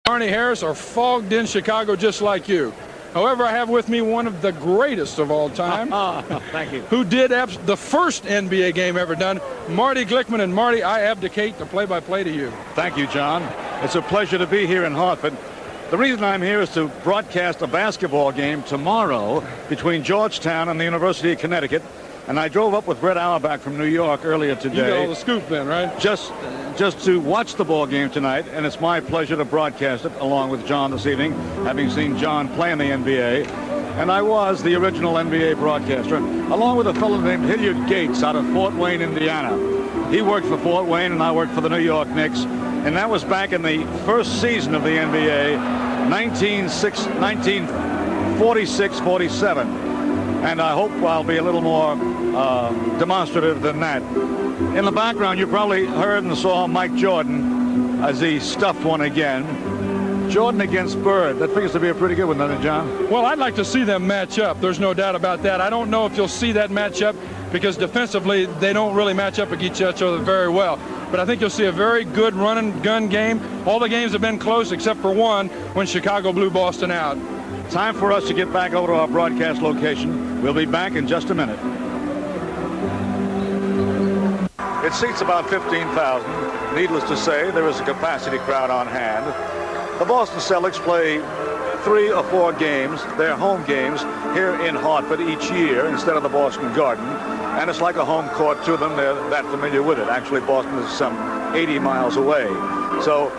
Barney Harris are fogged in Chicago just like you. However, I have with me one of the greatest of all time. Thank you. Who did the first NBA game ever done, Marty Glickman. And Marty, I abdicate the play-by-play to you. Thank you, John. It's a pleasure to be here in Hartford. The reason I'm here is to broadcast a basketball game tomorrow between Georgetown and the University of Connecticut. And I drove up with Brett Auerbach from New York earlier today. You got all the scoop then, right? Just to watch the ball game tonight, and it's my pleasure to broadcast it along with John this evening, having seen John play in the NBA. And I was the original NBA broadcaster, along with a fellow named Hilliard Gates out of Fort Wayne, Indiana. He worked for Fort Wayne, and I worked for the New York Knicks. And that was back in the first season of the NBA, 1946-47. And I hope I'll be a little more demonstrative than that. In the background, you probably heard and saw Mike Jordan as he stuffed one again. Jordan against Bird. That figures to be a pretty good one, doesn't it, John? Well, I'd like to see them match up. There's no doubt about that. I don't know if you'll see that matchup because defensively, they don't really match up against each other very well. But I think you'll see a very good run-and-gun game. All the games have been close except for one when Chicago blew Boston out. Time for us to get back over to our broadcast location. We'll be back in just a minute. It seats about 15,000. Needless to say, there is a capacity crowd on hand. The Boston Celtics play 3 or 4 games, their home games, here in Hartford each year instead of the Boston Garden. And it's like a home court to them. They're that familiar with it. Actually, Boston is some 80 miles away. So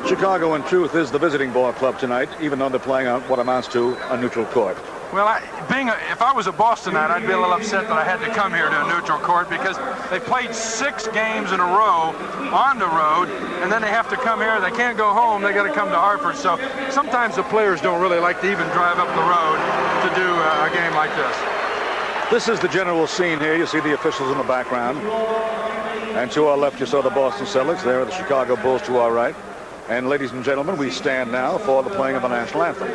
Chicago, in truth, is the visiting ball club tonight, even though they're playing on what amounts to a neutral court. Well, if I was a Bostonite, I'd be a little upset that I had to come here to a neutral court because they played 6 games in a row on the road, and then they have to come here. They can't go home. They got to come to Hartford. So sometimes the players don't really like to even drive up the road to do a game like this. This is the general scene here. You see the officials in the background. And to our left, you saw the Boston Celtics. There are the Chicago Bulls to our right. And ladies and gentlemen, we stand now for the playing of the national anthem.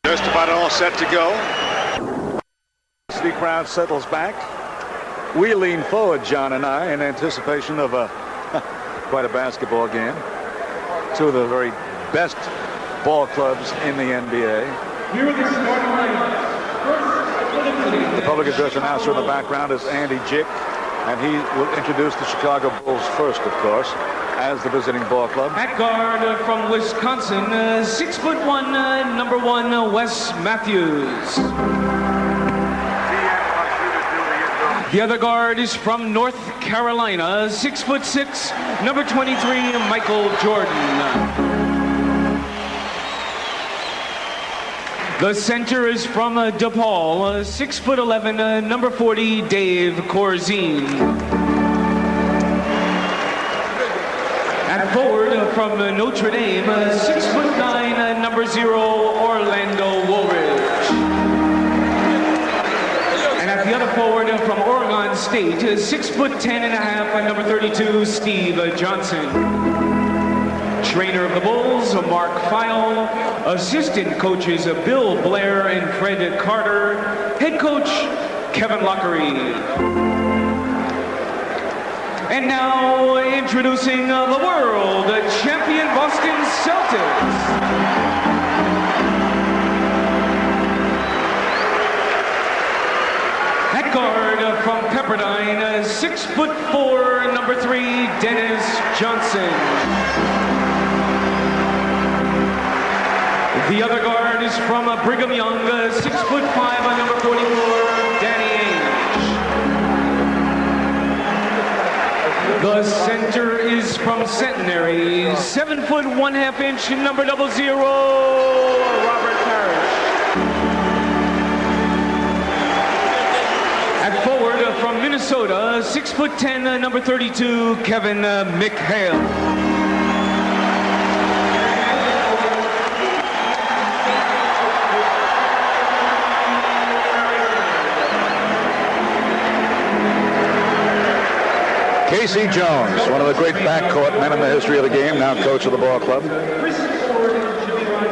Just about all set to go. The crowd settles back. We lean forward, John and I, in anticipation of quite a basketball game. 2 of the very best ball clubs in the NBA. The public address announcer in the background is Andy Jick, and he will introduce the Chicago Bulls first, of course, as the visiting ball club. At guard from Wisconsin, 6'1", number 1, Wes Matthews. The other guard is from North Carolina, 6'6", number 23, Michael Jordan. The center is from DePaul, 6'11", number 40, Dave Corzine. At forward from Notre Dame, 6'9", number 0, Orlando Woolridge. And at the other forward from Oregon State, 6'10.5", number 32, Steve Johnson. Trainer of the Bulls, Mark Feil. Assistant coaches, Bill Blair and Fred Carter. Head coach, Kevin Lockery. And now, introducing the world champion Boston Celtics. At guard from Pepperdine, 6'4", number 3, Dennis Johnson. The other guard is from Brigham Young, 6'5", number 44, Danny Ainge. The center is from Centenary, 7'1.5", number 00, Robert Parrish. At forward from Minnesota, 6'10", number 32, Kevin McHale. Casey Jones, one of the great backcourt men in the history of the game, now coach of the ball club.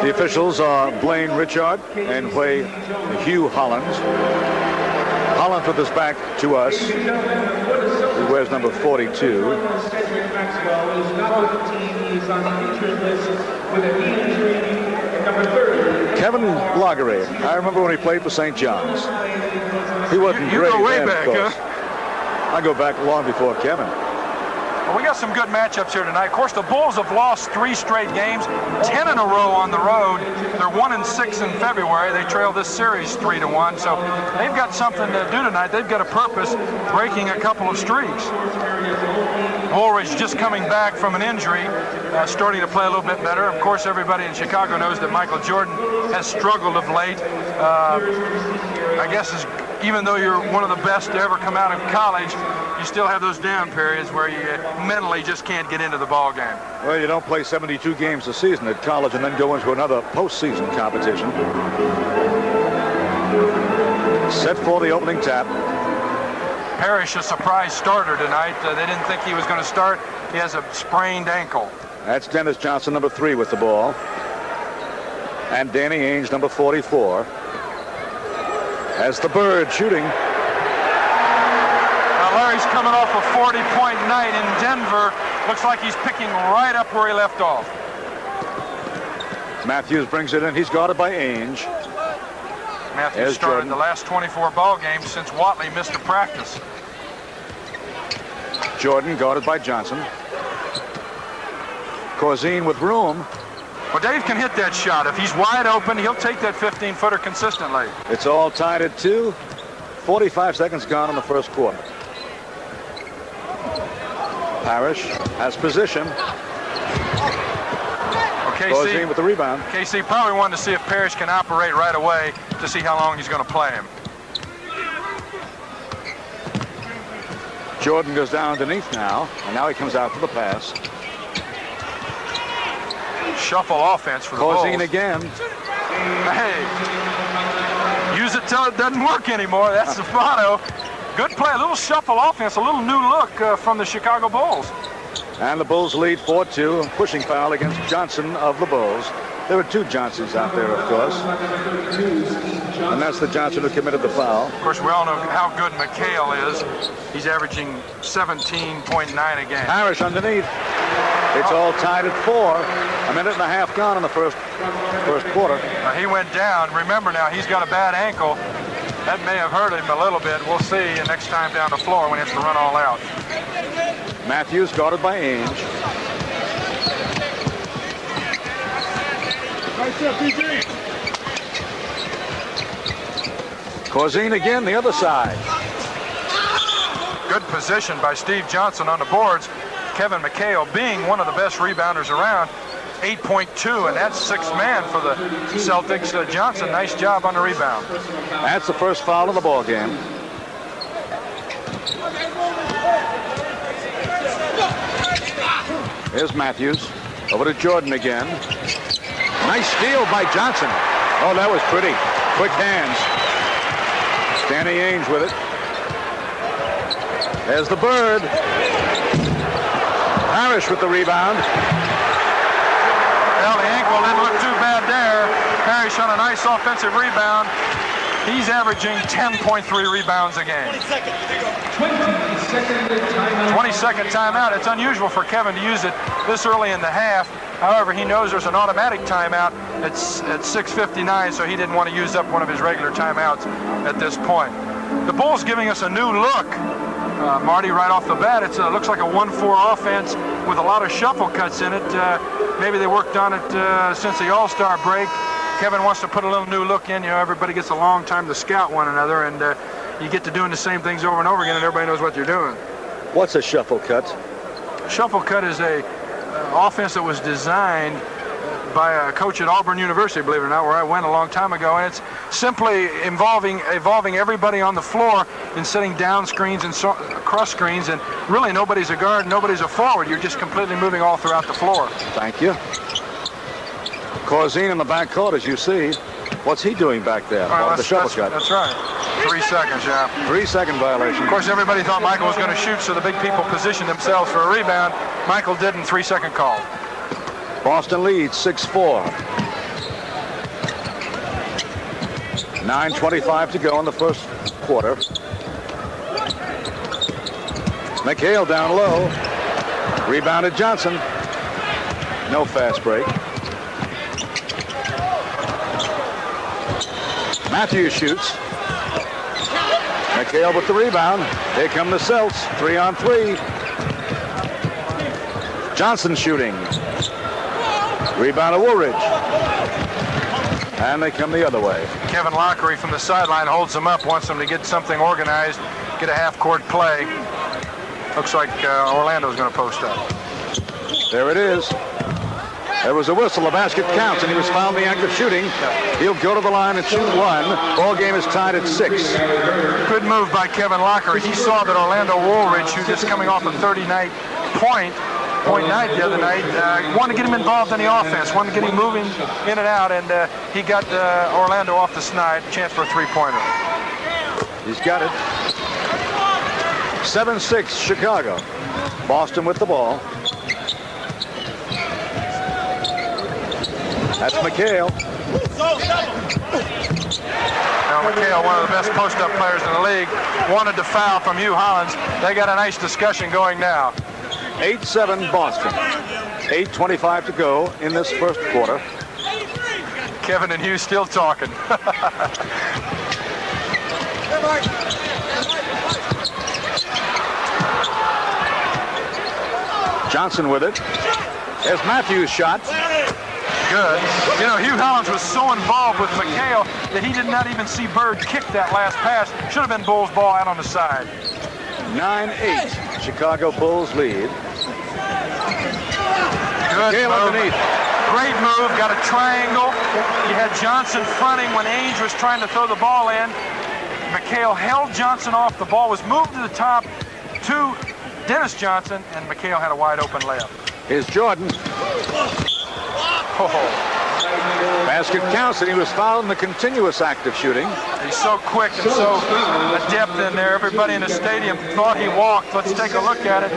The officials are Blaine Richard and play Hugh Hollins. Hollins with his back to us. We wears number 42. Kevin Lagerade. I remember when he played for St. John's. He wasn't You great. go way then, back, of course. huh? I go back long before Kevin. Well, we got some good matchups here tonight. Of course, the Bulls have lost 3 straight games, 10 in a row on the road. They're 1-6 in February. They trailed this series 3-1. So they've got something to do tonight. They've got a purpose, breaking a couple of streaks. Woolridge just coming back from an injury, starting to play a little bit better. Of course, everybody in Chicago knows that Michael Jordan has struggled of late. I guess even though you're one of the best to ever come out of college, you still have those down periods where you mentally just can't get into the ball game. Well, you don't play 72 games a season at college and then go into another postseason competition. Set for the opening tap. Parrish, a surprise starter tonight. They didn't think he was going to start. He has a sprained ankle. That's Dennis Johnson, number 3, with the ball. And Danny Ainge, number 44. As the Bird shooting. Larry's coming off a 40-point night in Denver. Looks like he's picking right up where he left off. Matthews brings it in. He's guarded by Ainge. Matthews started the last 24 ball games since Watley missed a practice. Jordan guarded by Johnson. Corzine with room. Well, Dave can hit that shot. If he's wide open, he'll take that 15-footer consistently. It's all tied at 2. 45 seconds gone in the first quarter. Parrish has position. Corzine with the rebound. KC probably wanted to see if Parrish can operate right away to see how long he's going to play him. Jordan goes down underneath now, and now he comes out for the pass. Shuffle offense for the Bulls. Corzine again. Hey, use it till it doesn't work anymore. That's the motto. Good play, a little shuffle offense, a little new look from the Chicago Bulls. And the Bulls lead 4-2. Pushing foul against Johnson of the Bulls. There were 2 Johnsons out there, of course. And that's the Johnson who committed the foul. Of course, we all know how good McHale is. He's averaging 17.9 a game. Parrish underneath. It's all tied at 4. A minute and a half gone in the first quarter. He went down. Remember now, he's got a bad ankle. That may have hurt him a little bit. We'll see next time down the floor when he has to run all out. Matthews guarded by Ainge. Corzine again, the other side. Good position by Steve Johnson on the boards. Kevin McHale being one of the best rebounders around. 8.2, and that's 6th man for the Celtics. Johnson, nice job on the rebound. That's the first foul of the ball game. Here's Matthews. Over to Jordan again. Nice steal by Johnson. Oh, that was pretty. Quick hands. Danny Ainge with it. There's the Bird. Parrish with the rebound. Well, the ankle didn't look too bad there. Parrish on a nice offensive rebound. He's averaging 10.3 rebounds a game. 20-second timeout. It's unusual for Kevin to use it this early in the half. However, he knows there's an automatic timeout at 6:59, so he didn't want to use up one of his regular timeouts at this point. The Bulls giving us a new look. Marty, right off the bat, it looks like a 1-4 offense with a lot of shuffle cuts in it. Maybe they worked on it since the All-Star break. Kevin wants to put a little new look in. You know, everybody gets a long time to scout one another, and you get to doing the same things over and over again, and everybody knows what you're doing. What's a shuffle cut? Shuffle cut is a offense that was designed by a coach at Auburn University, believe it or not, where I went a long time ago, and it's simply evolving everybody on the floor and setting down screens and cross screens, and really nobody's a guard, nobody's a forward. You're just completely moving all throughout the floor. Thank you. Corzine in the back court, as you see. What's he doing back there? The shuffle cut. That's right. 3 seconds, yeah. 3-second violation. Of course, everybody thought Michael was going to shoot, so the big people positioned themselves for a rebound. Michael didn't. 3-second call. Boston leads 6-4. 9:25 to go in the first quarter. McHale down low. Rebounded Johnson. No fast break. Matthews shoots. McHale with the rebound. Here come the Celts. 3-on-3. Johnson shooting. Rebound of Woolridge. And they come the other way. Kevin Lockery from the sideline holds them up, wants them to get something organized, get a half-court play. Looks like Orlando's going to post up. There it is. There was a whistle. The basket counts, and he was fouled in the act of shooting. He'll go to the line and shoot one. Ball game is tied at 6. Good move by Kevin Lockery. He saw that Orlando Woolridge, who's just coming off a 30-night point night the other night, wanted to get him involved in the offense, wanted to get him moving in and out, and he got Orlando off the snide. Chance for a three-pointer. He's got it. 7-6 Chicago. Boston with the ball. That's McHale. Now McHale, one of the best post-up players in the league, wanted to foul from Hugh Hollins. They got a nice discussion going now. 8-7 Boston. 8:25 to go in this first quarter. Kevin and Hugh still talking. Johnson with it. There's Matthews' shot. Good. You know, Hugh Hollins was so involved with McHale that he did not even see Bird kick that last pass. Should have been Bulls' ball out on the side. 9-8. Chicago Bulls lead. Good McHale move. underneath. Great move. Got a triangle. You had Johnson fronting when Ainge was trying to throw the ball in. McHale held Johnson off. The ball was moved to the top to Dennis Johnson, and McHale had a wide open layup. Here's Jordan. Oh. Basket counts, and he was fouled in the continuous act of shooting. He's so quick and so adept in there. Everybody in the stadium thought he walked. Let's take a look at it.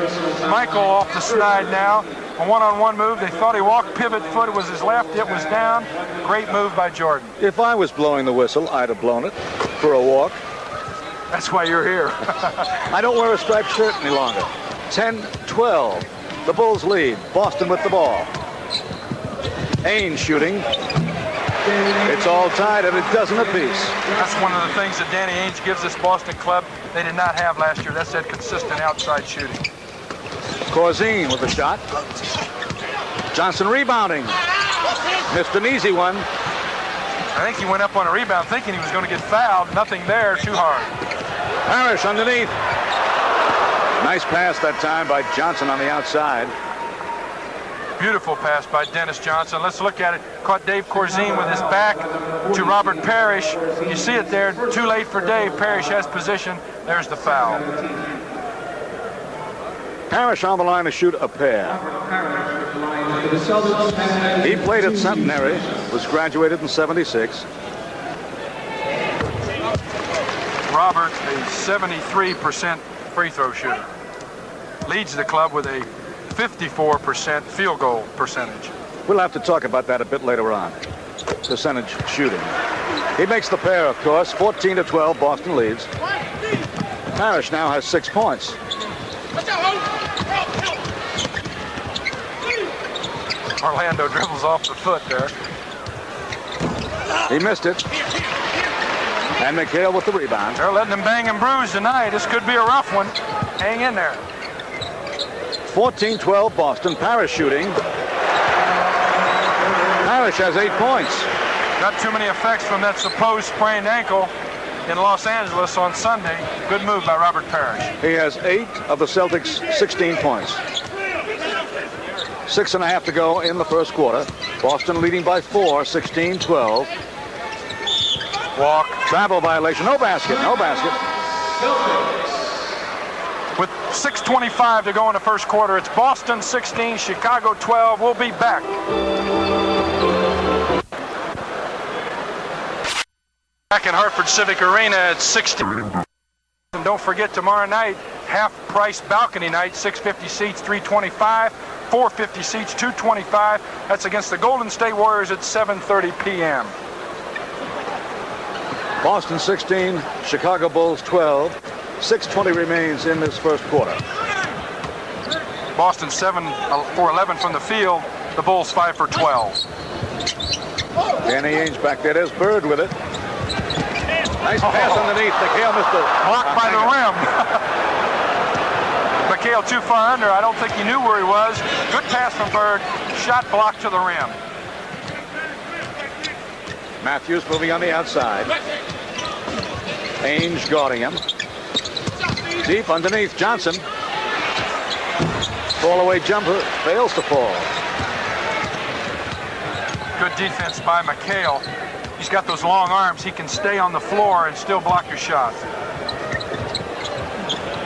Michael off the snide now. A one-on-one move. They thought he walked. Pivot foot was his left. It was down. Great move by Jordan. If I was blowing the whistle, I'd have blown it for a walk. That's why you're here. I don't wear a striped shirt any longer. 10-12. The Bulls lead. Boston with the ball. Ainge shooting. It's all tied at a dozen apiece. That's one of the things that Danny Ainge gives this Boston club they did not have last year. That's that consistent outside shooting. Corzine with a shot. Johnson rebounding. Missed an easy one. I think he went up on a rebound thinking he was going to get fouled. Nothing there. Too hard. Parrish underneath. Nice pass that time by Johnson on the outside. Beautiful pass by Dennis Johnson. Let's look at it. Caught Dave Corzine with his back to Robert Parrish. You see it there. Too late for Dave. Parrish has position. There's the foul. Parrish on the line to shoot a pair. He played at Centenary, was graduated in '76. Robert, a 73% free throw shooter. Leads the club with a 54% field goal percentage. We'll have to talk about that a bit later on. Percentage shooting. He makes the pair, of course. 14-12, Boston leads. Parrish now has 6 points. Orlando dribbles off the foot there. He missed it. And McHale with the rebound. They're letting him bang and bruise tonight. This could be a rough one. Hang in there. 14-12 Boston. Parrish shooting. Parrish has 8 points. Not too many effects from that supposed sprained ankle in Los Angeles on Sunday. Good move by Robert Parrish. He has 8 of the Celtics' 16 points. 6.5 to go in the first quarter. Boston leading by 4, 16-12. Walk. Travel violation. No basket. No basket. With 6:25 to go in the first quarter, it's Boston 16, Chicago 12. We'll be back. Back in Hartford Civic Arena at 16. And don't forget tomorrow night, half-price balcony night, 650 seats, $325, 450 seats, $225. That's against the Golden State Warriors at 7:30 p.m. Boston 16, Chicago Bulls 12. 6:20 remains in this first quarter. Boston 7 for 11 from the field. The Bulls 5 for 12. Danny Ainge back there. There's Bird with it. Nice pass underneath. McHale missed it. Blocked by the rim. McHale too far under. I don't think he knew where he was. Good pass from Bird. Shot blocked to the rim. Matthews moving on the outside. Ainge guarding him. Deep underneath Johnson. Fall away jumper. Fails to fall. Good defense by McHale. He's got those long arms. He can stay on the floor and still block your shot.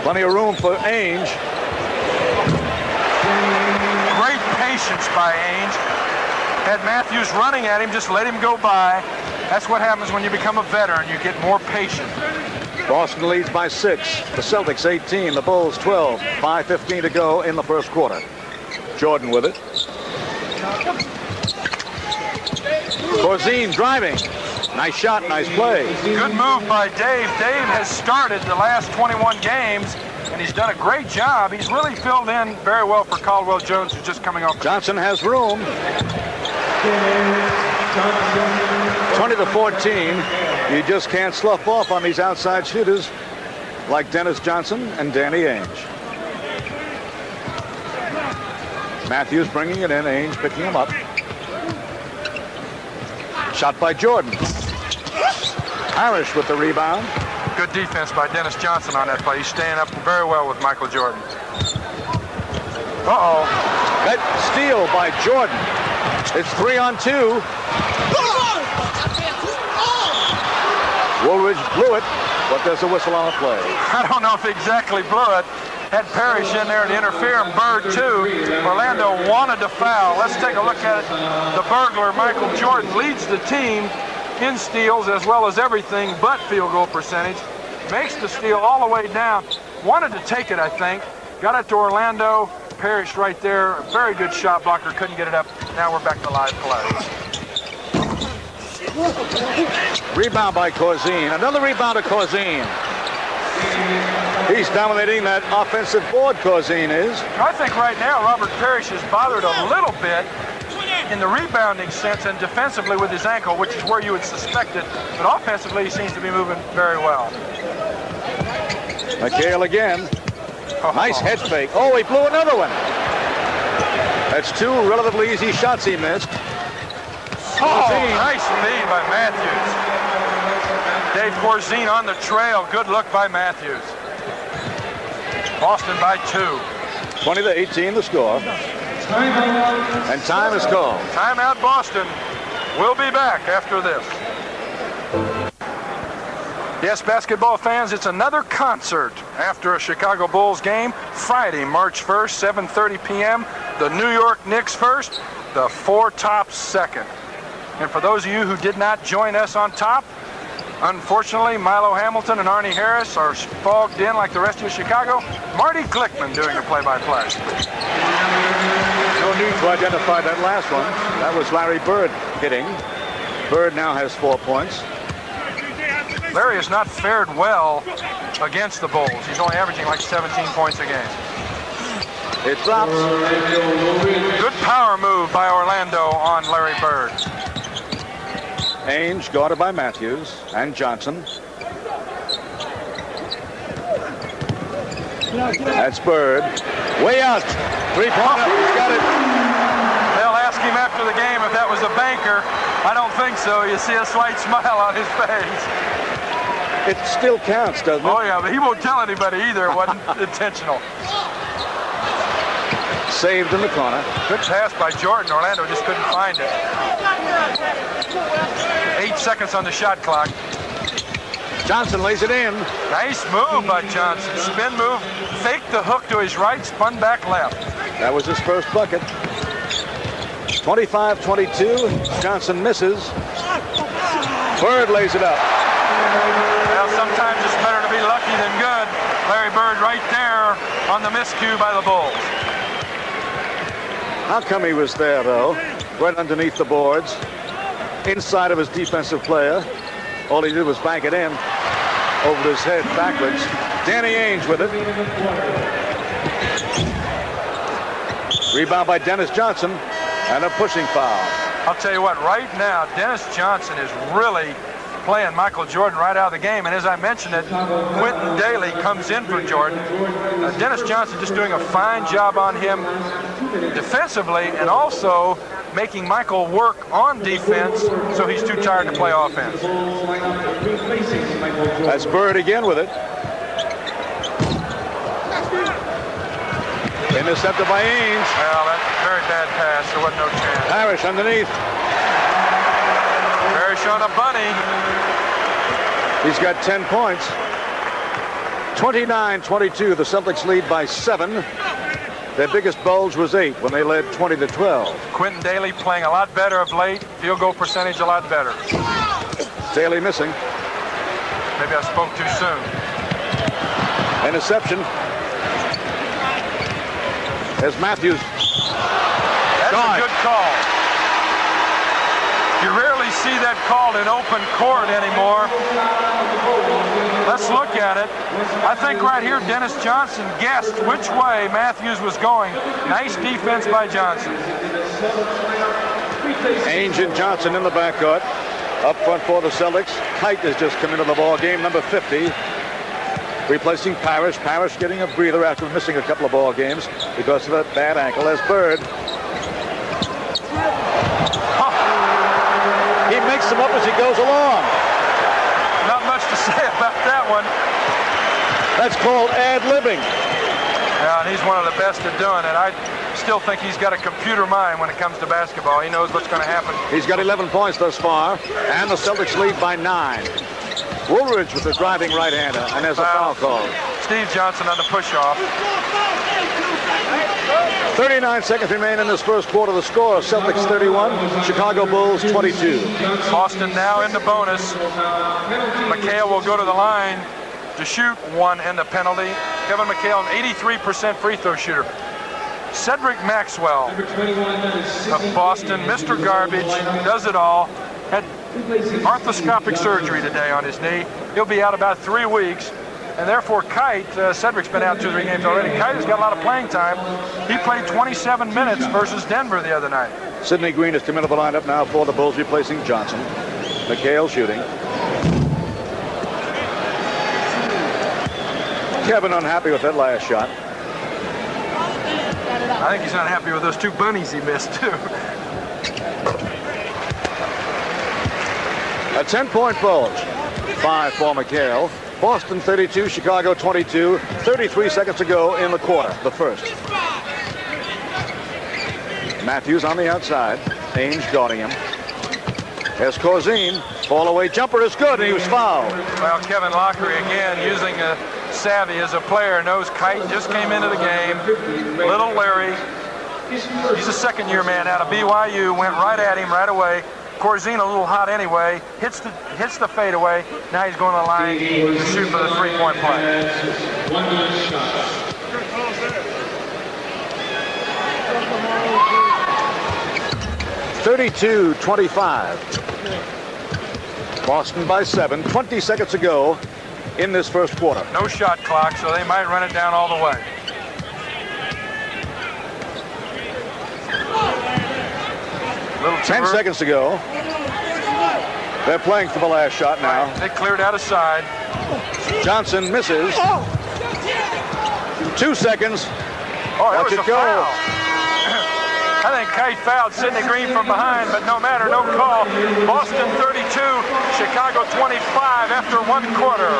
Plenty of room for Ainge. Great patience by Ainge. Had Matthews running at him, just let him go by. That's what happens when you become a veteran. You get more patient. Boston leads by 6. The Celtics 18. The Bulls 12. 5:15 to go in the first quarter. Jordan with it. Corzine driving. Nice shot, nice play. Good move by Dave. Dave has started the last 21 games, and he's done a great job. He's really filled in very well for Caldwell Jones, who's just coming off. Johnson has room. 20-14. You just can't slough off on these outside shooters like Dennis Johnson and Danny Ainge. Matthews bringing it in. Ainge picking him up. Shot by Jordan. Irish with the rebound. Good defense by Dennis Johnson on that play. He's staying up very well with Michael Jordan. Uh-oh. That steal by Jordan. It's 3-on-2. Woolridge blew it, but there's a whistle on the play. I don't know if he exactly blew it. Had Parrish in there to interfere, and Bird too. Orlando wanted to foul. Let's take a look at it. The burglar, Michael Jordan, leads the team in steals as well as everything but field goal percentage. Makes the steal all the way down. Wanted to take it, I think. Got it to Orlando. Parrish right there. Very good shot blocker. Couldn't get it up. Now we're back to live play. Rebound by Corzine. Another rebound to Corzine. He's dominating that offensive board, Corzine is. I think right now Robert Parrish is bothered a little bit in the rebounding sense and defensively with his ankle, which is where you would suspect it. But offensively, he seems to be moving very well. McHale again. Nice head fake. Oh, he blew another one. That's 2 relatively easy shots he missed. Corzine. Nice lead by Matthews. Dave Corzine on the trail. Good look by Matthews. Boston by 2. 20-18 the score. And time is called. Timeout Boston. We'll be back after this. Yes, basketball fans, it's another concert after a Chicago Bulls game. Friday, March 1st, 7:30 p.m. The New York Knicks first, the Four Tops second. And for those of you who did not join us on top, unfortunately, Milo Hamilton and Arnie Harris are fogged in like the rest of Chicago. Marty Glickman doing the play-by-play. No need to identify that last one. That was Larry Bird hitting. Bird now has 4 points. Larry has not fared well against the Bulls. He's only averaging like 17 points a game. It drops. Good power move by Orlando on Larry Bird. Ainge guarded by Matthews and Johnson. That's Bird. Way out. 3-pointer. He's got it. They'll ask him after the game if that was a banker. I don't think so. You see a slight smile on his face. It still counts, doesn't it? Oh, yeah, but he won't tell anybody either. It wasn't intentional. Saved in the corner. Good pass by Jordan. Orlando just couldn't find it. 8 seconds on the shot clock. Johnson lays it in. Nice move by Johnson. Spin move. Faked the hook to his right. Spun back left. That was his first bucket. 25-22. Johnson misses. Bird lays it up. Well, sometimes it's better to be lucky than good. Larry Bird right there on the miscue by the Bulls. How come he was there, though? Right underneath the boards. Inside of his defensive player. All he did was bank it in. Over his head backwards. Danny Ainge with it. Rebound by Dennis Johnson, and a pushing foul. I'll tell you what, right now, Dennis Johnson is really playing Michael Jordan right out of the game. And as I mentioned it, Quentin Daly comes in for Jordan. Dennis Johnson just doing a fine job on him defensively and also making Michael work on defense so he's too tired to play offense. That's Bird again with it. Intercepted by Ainge. Well, that's a very bad pass. There wasn't no chance. Parrish underneath. Parrish on a bunny. He's got 10 points. 29-22. The Celtics lead by 7. Their biggest bulge was 8 when they led 20-12. Quentin Daly playing a lot better of late. Field goal percentage a lot better. Daly missing. Maybe I spoke too soon. Interception. As Matthews. That's a good call. You rarely see that called in open court anymore. Let's look at it. I think right here Dennis Johnson guessed which way Matthews was going. Nice defense by Johnson. Ainge and Johnson in the backcourt. Up front for the Celtics. Kite has just come into the ball game, number 50. Replacing Parrish. Parrish getting a breather after missing a couple of ball games because of that bad ankle. As Bird. He makes them up as he goes along. Not much to say about that one. That's called ad-libbing. Yeah, and he's one of the best at doing it. I still think he's got a computer mind when it comes to basketball. He knows what's going to happen. He's got 11 points thus far, and the Celtics lead by 9. Woolridge with the driving right-hander, and there's a foul call. Steve Johnson on the push-off. 39 seconds remain in this first quarter. The score, Celtics 31, Chicago Bulls 22. Boston now in the bonus. McHale will go to the line to shoot one in the penalty. Kevin McHale, an 83% free throw shooter. Cedric Maxwell of Boston, Mr. Garbage, does it all. Had arthroscopic surgery today on his knee. He'll be out about 3 weeks. And therefore, Kite, Cedric's been out 2 or 3 games already. Kite has got a lot of playing time. He played 27 minutes versus Denver the other night. Sidney Green has come into the lineup now for the Bulls, replacing Johnson. McHale shooting. Kevin unhappy with that last shot. I think he's unhappy with those 2 bunnies he missed, too. A 10-point bulge. 5 for McHale. Boston 32, Chicago 22. 33 seconds to go in the quarter, the first. Matthews on the outside. Ainge guarding him. There's Corzine. Fall-away jumper is good, and he was fouled. Well, Kevin Lockery, again, using a savvy as a player, knows Kite just came into the game. Little Larry. He's a second-year man out of BYU. Went right at him right away. Corzine a little hot anyway, hits the fadeaway. Now he's going to the line to shoot for the 3-point play. 32-25. Boston by 7. 20 seconds to go in this first quarter. No shot clock, so they might run it down all the way. Little 10 seconds to go. They're playing for the last shot now. Right. They cleared out of side. Johnson misses. 2 seconds. Oh, that Watch was it a go. foul. I think Kite fouled Sidney Green from behind, but no matter, no call. Boston 32, Chicago 25 after 1 quarter.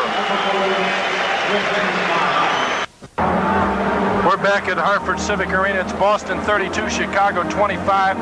We're back at Hartford Civic Arena. It's Boston 32, Chicago 25.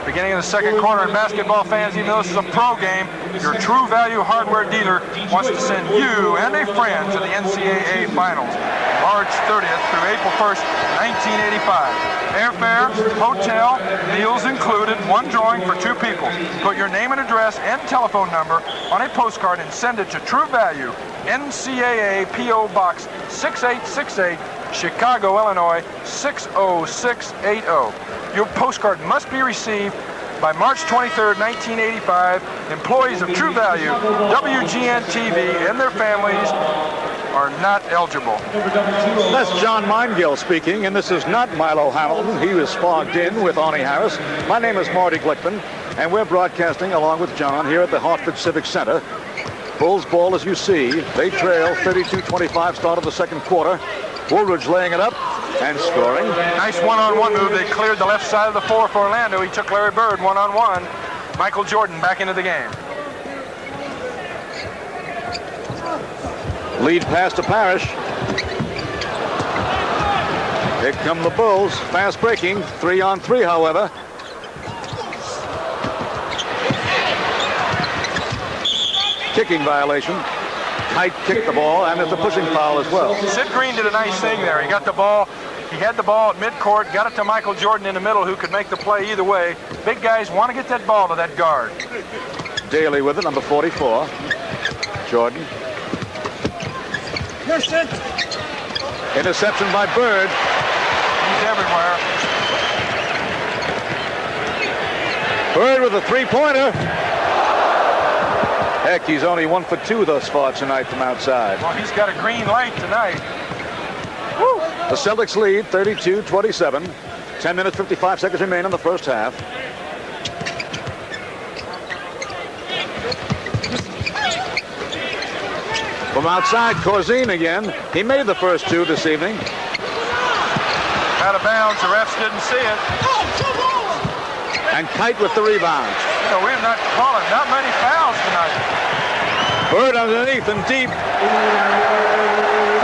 Beginning of the second quarter, and basketball fans, even though this is a pro game, your True Value hardware dealer wants to send you and a friend to the NCAA Finals, March 30th through April 1st, 1985. Airfare, hotel, meals included, 1 drawing for 2 people. Put your name and address and telephone number on a postcard and send it to True Value, NCAA P.O. Box 6868, Chicago, Illinois 60680. Your postcard must be received by March 23rd, 1985. Employees of True Value, WGN TV, and their families are not eligible. That's John Meingill speaking, and this is not Milo Hamilton. He was fogged in with Arnie Harris. My name is Marty Glickman, and we're broadcasting along with John here at the Hartford Civic Center. Bulls ball, as you see. They trail 32-25 start of the second quarter. Woolridge laying it up and scoring. Nice one-on-one move. They cleared the left side of the floor for Orlando. He took Larry Bird one-on-one. Michael Jordan back into the game. Lead pass to Parrish. Here come the Bulls. Fast breaking. 3-on-3, however. Kicking violation. Kite kicked the ball, and it's a pushing foul as well. Sid Green did a nice thing there. He got the ball. He had the ball at midcourt, got it to Michael Jordan in the middle, who could make the play either way. Big guys want to get that ball to that guard. Daly with it, number 44. Jordan. Interception by Bird. He's everywhere. Bird with a three-pointer. Heck, he's only 1 for 2 thus far tonight from outside. Well, he's got a green light tonight. Woo. The Celtics lead 32-27. 10 minutes, 55 seconds remain in the first half. From outside, Corzine again. He made the first 2 this evening. Out of bounds. The refs didn't see it. And Kite with the rebound. You know, we're not calling not many fouls tonight. Bird underneath and deep.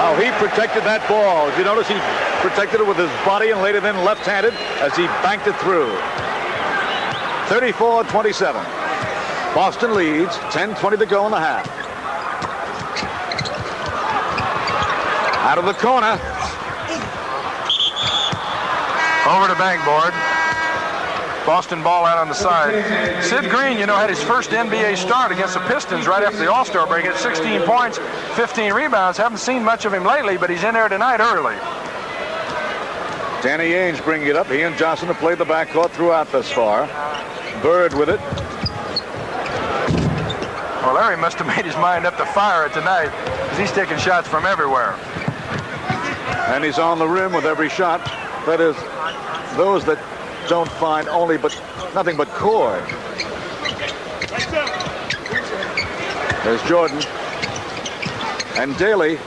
Oh, he protected that ball. Did you notice he protected it with his body and laid it in left-handed as he banked it through? 34-27. Boston leads. 10:20 to go in the half. Out of the corner. Over to backboard. Boston ball out on the side. Sid Green, you know, had his first NBA start against the Pistons right after the All-Star break. He had 16 points, 15 rebounds. Haven't seen much of him lately, but he's in there tonight early. Danny Ainge bringing it up. He and Johnson have played the backcourt throughout thus far. Bird with it. Well, Larry must have made his mind up to fire it tonight, because he's taking shots from everywhere. And he's on the rim with every shot. That is, those that don't find nothing but cord. There's Jordan. And Daly.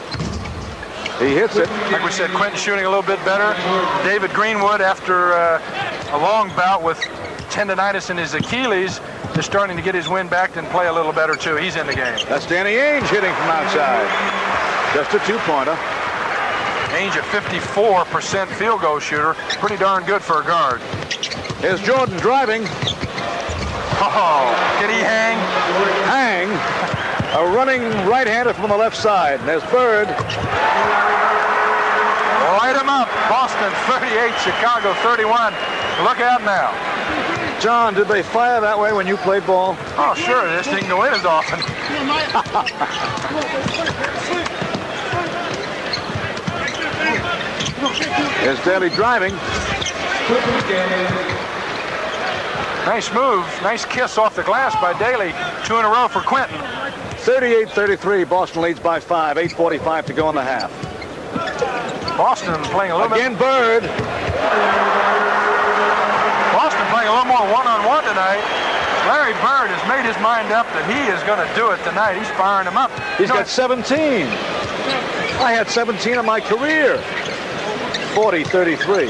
He hits it. Like we said, Quentin shooting a little bit better. David Greenwood, after a long bout with tendonitis in his Achilles, is starting to get his wind back and play a little better too. He's in the game. That's Danny Ainge hitting from outside. Just a two-pointer. Ainge a 54% field goal shooter. Pretty darn good for a guard. Here's Jordan driving. Oh, did he hang? Hang. A running right-hander from the left side. And there's Bird. Light him up. Boston 38, Chicago 31. Look out now. John, did they fire that way when you played ball? Oh, sure. This didn't go in as often. Here's Daly driving. Nice move. Nice kiss off the glass by Daly. 2 in a row for Quentin. 38-33. Boston leads by 5. 8:45 to go in the half. Boston playing a little Again, Bird. Boston playing a little more one-on-one tonight. Larry Bird has made his mind up that he is going to do it tonight. He's firing them up. He's got 17. I had 17 in my career. 40-33.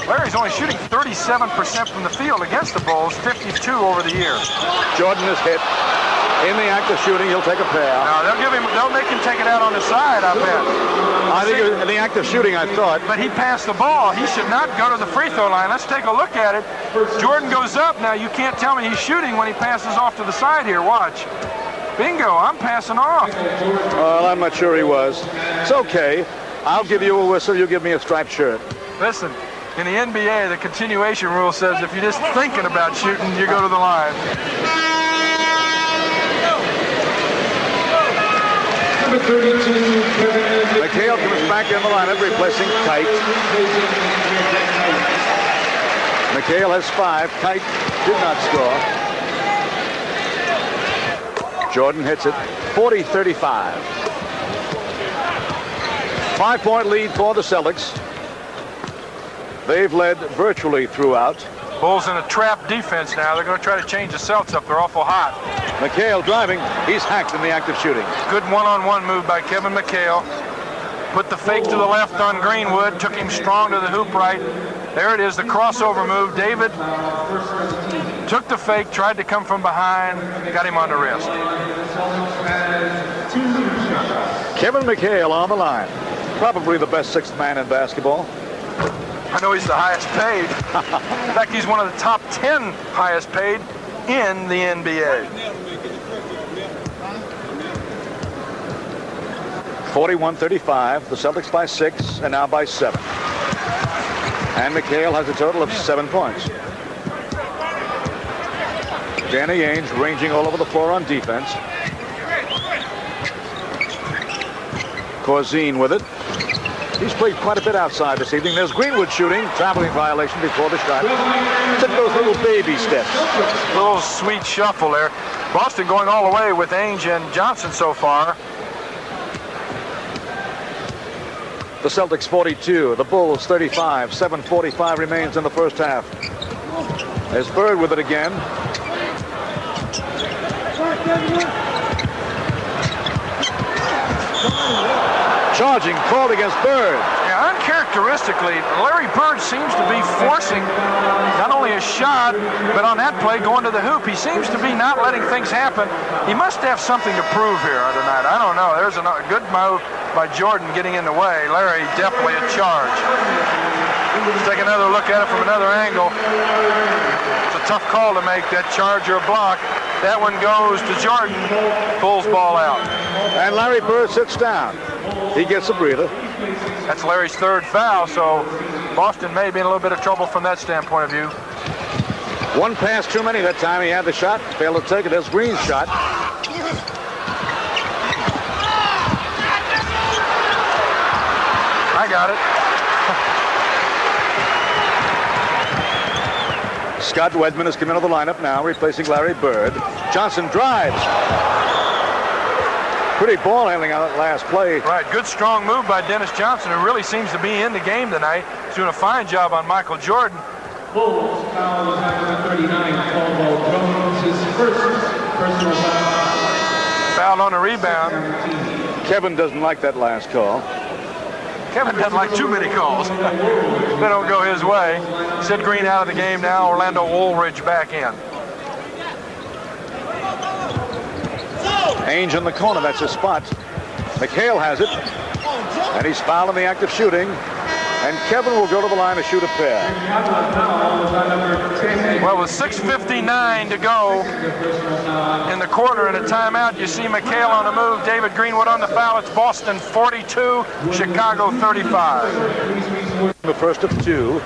Larry's only shooting 37% from the field against the Bulls, 52 over the year. Jordan is hit. In the act of shooting, he'll take a pair. No, they'll make him take it out on the side, I bet. I think in the act of shooting, I thought. But he passed the ball. He should not go to the free throw line. Let's take a look at it. Jordan goes up. Now, you can't tell me he's shooting when he passes off to the side here. Watch. Bingo, I'm passing off. Well, I'm not sure he was. It's okay. I'll give you a whistle. You give me a striped shirt. Listen, in the NBA, the continuation rule says if you're just thinking about shooting, you go to the line. McHale comes back in the lineup, replacing Kite. McHale has 5. Kite did not score. Jordan hits it. 40-35. 5-point lead for the Celtics. They've led virtually throughout. Bulls in a trap defense now. They're going to try to change the Celtics up. They're awful hot. McHale driving. He's hacked in the act of shooting. Good one-on-one move by Kevin McHale. Put the fake to the left on Greenwood. Took him strong to the hoop right. There it is, the crossover move. David took the fake, tried to come from behind, got him on the wrist. Kevin McHale on the line. Probably the best sixth man in basketball. I know he's the highest paid. In fact, he's one of the top 10 highest paid in the NBA. 41-35, the Celtics by 6 and now by 7. And McHale has a total of 7 points. Danny Ainge ranging all over the floor on defense. Corzine with it. He's played quite a bit outside this evening. There's Greenwood shooting. Traveling violation before the shot. Took those little baby steps. A little sweet shuffle there. Boston going all the way with Ainge and Johnson so far. The Celtics 42, the Bulls 35. 7:45 remains in the first half. There's Bird with it again. Charging, called against Bird. Yeah, uncharacteristically, Larry Bird seems to be forcing not only a shot, but on that play going to the hoop. He seems to be not letting things happen. He must have something to prove here tonight. I don't know. There's a good move by Jordan getting in the way. Larry definitely a charge. Let's take another look at it from another angle. It's a tough call to make, that charge or block. That one goes to Jordan, pulls ball out. And Larry Bird sits down. He gets a breather. That's Larry's third foul, so Boston may be in a little bit of trouble from that standpoint of view. One pass too many that time. He had the shot, failed to take it. There's Green's shot. I got it. Scott Wedman has come into the lineup now, replacing Larry Bird. Johnson drives. Pretty ball handling on that last play. Right, good strong move by Dennis Johnson, who really seems to be in the game tonight. He's doing a fine job on Michael Jordan. Bulls foul number 39, Caldwell Jones, his first personal foul. Fouled on a rebound. Kevin doesn't like that last call. Kevin doesn't like too many calls. They don't go his way. Sid Green out of the game now. Orlando Woolridge back in. Ainge in the corner, that's his spot. McHale has it. And he's fouled in the act of shooting. And Kevin will go to the line to shoot a pair. Well, with 6:59 to go in the quarter and a timeout, you see McHale on the move, David Greenwood on the foul. It's Boston 42, Chicago 35. The first of two.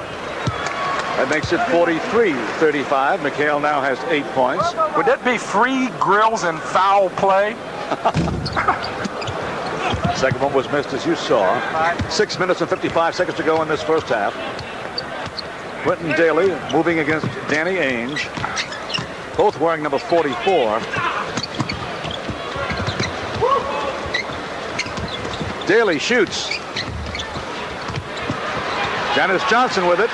That makes it 43-35. McHale now has 8 points. Would that be free grills and foul play? Second one was missed, as you saw. 6 minutes and 55 seconds to go in this first half. Quentin Daly moving against Danny Ainge. Both wearing number 44. Daly shoots. Dennis Johnson with it.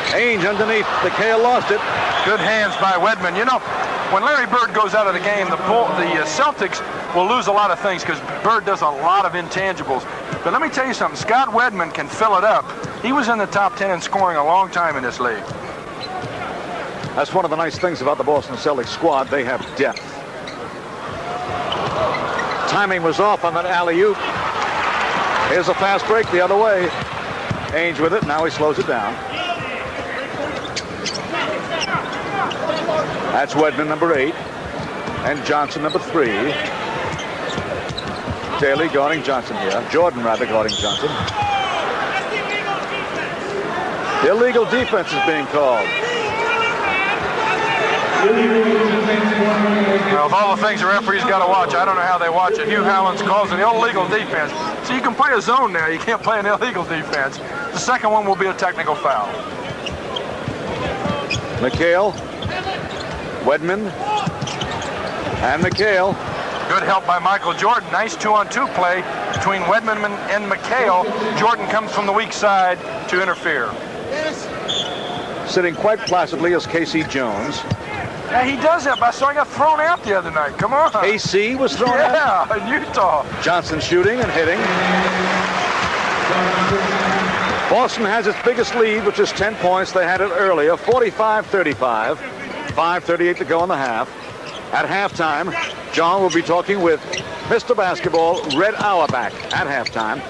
Ainge underneath. McHale lost it. Good hands by Wedman. You know, when Larry Bird goes out of the game, the Celtics will lose a lot of things because Bird does a lot of intangibles. But let me tell you something. Scott Wedman can fill it up. He was in the top 10 in scoring a long time in this league. That's one of the nice things about the Boston Celtics squad. They have depth. Timing was off on that alley-oop. Here's a fast break the other way. Ainge with it. Now he slows it down. That's Wedman, number 8. And Johnson, number 3. Daly guarding Johnson here. Jordan, rather, guarding Johnson. Illegal defense is being called. Well, of all the things the referee's got to watch, I don't know how they watch it. Hugh Howlands calls an illegal defense. So you can play a zone now. You can't play an illegal defense. The second one will be a technical foul. McHale. Wedman. And McHale. Good help by Michael Jordan. Nice 2-on-2 play between Wedman and McHale. Jordan comes from the weak side to interfere. Sitting quite placidly is Casey Jones. Yeah, he does that. I saw he got thrown out the other night. Come on. AC was thrown out. Yeah, in Utah. Johnson shooting and hitting. Boston has its biggest lead, which is 10 points. They had it earlier, 45-35. 5:38 to go in the half. At halftime, John will be talking with Mr. Basketball, Red Auerbach, at halftime.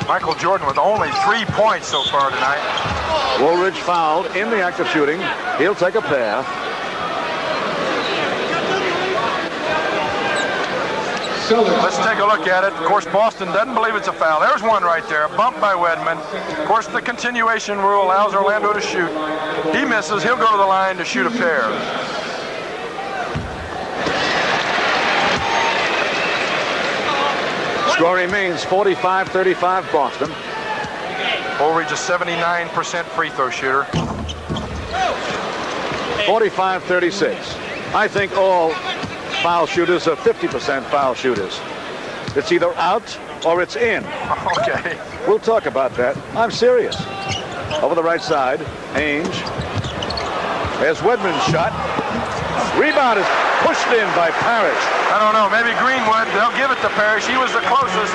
Michael Jordan with only 3 points so far tonight. Woolridge fouled in the act of shooting. He'll take a pair. Let's take a look at it. Of course, Boston doesn't believe it's a foul. There's one right there, bumped by Wedman. Of course, the continuation rule allows Orlando to shoot. He misses. He'll go to the line to shoot a pair. Score remains 45-35 Boston. Woolridge a 79% free throw shooter. 45-36. I think all foul shooters are 50% foul shooters. It's either out or it's in. Okay. We'll talk about that. I'm serious. Over the right side, Ainge. There's Wedman's shot. Rebound is pushed in by Parrish. I don't know. Maybe Greenwood. They'll give it to Parrish. He was the closest.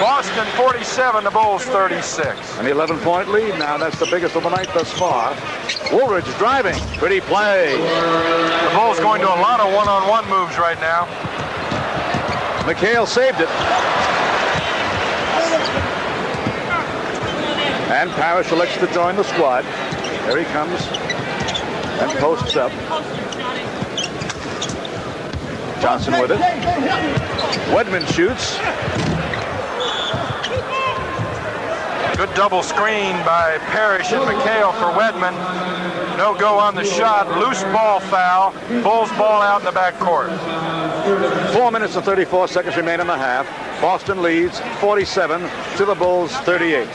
Boston 47, the Bulls 36. An 11-point lead now. That's the biggest of the night thus far. Woolridge driving. Pretty play. The Bulls going to a lot of one-on-one moves right now. McHale saved it. And Parrish elects to join the squad. There he comes and posts up. Johnson with it. Wedman shoots. Good double screen by Parrish and McHale for Wedman. No go on the shot. Loose ball foul. Bulls ball out in the backcourt. 4 minutes and 34 seconds remain in the half. Boston leads 47 to the Bulls 38.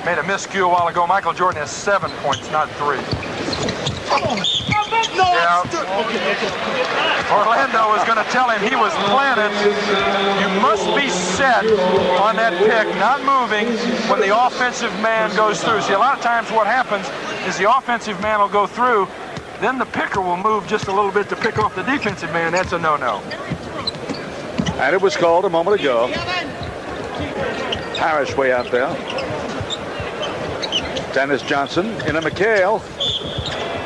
Made a miscue a while ago. Michael Jordan has 7 points, not 3. Yeah. Orlando was going to tell him he was planted. You must be set on that pick, not moving when the offensive man goes through. See, a lot of times what happens is the offensive man will go through, then the picker will move just a little bit to pick off the defensive man. That's a no-no. And it was called a moment ago. Parrish way out there. Dennis Johnson in a McHale.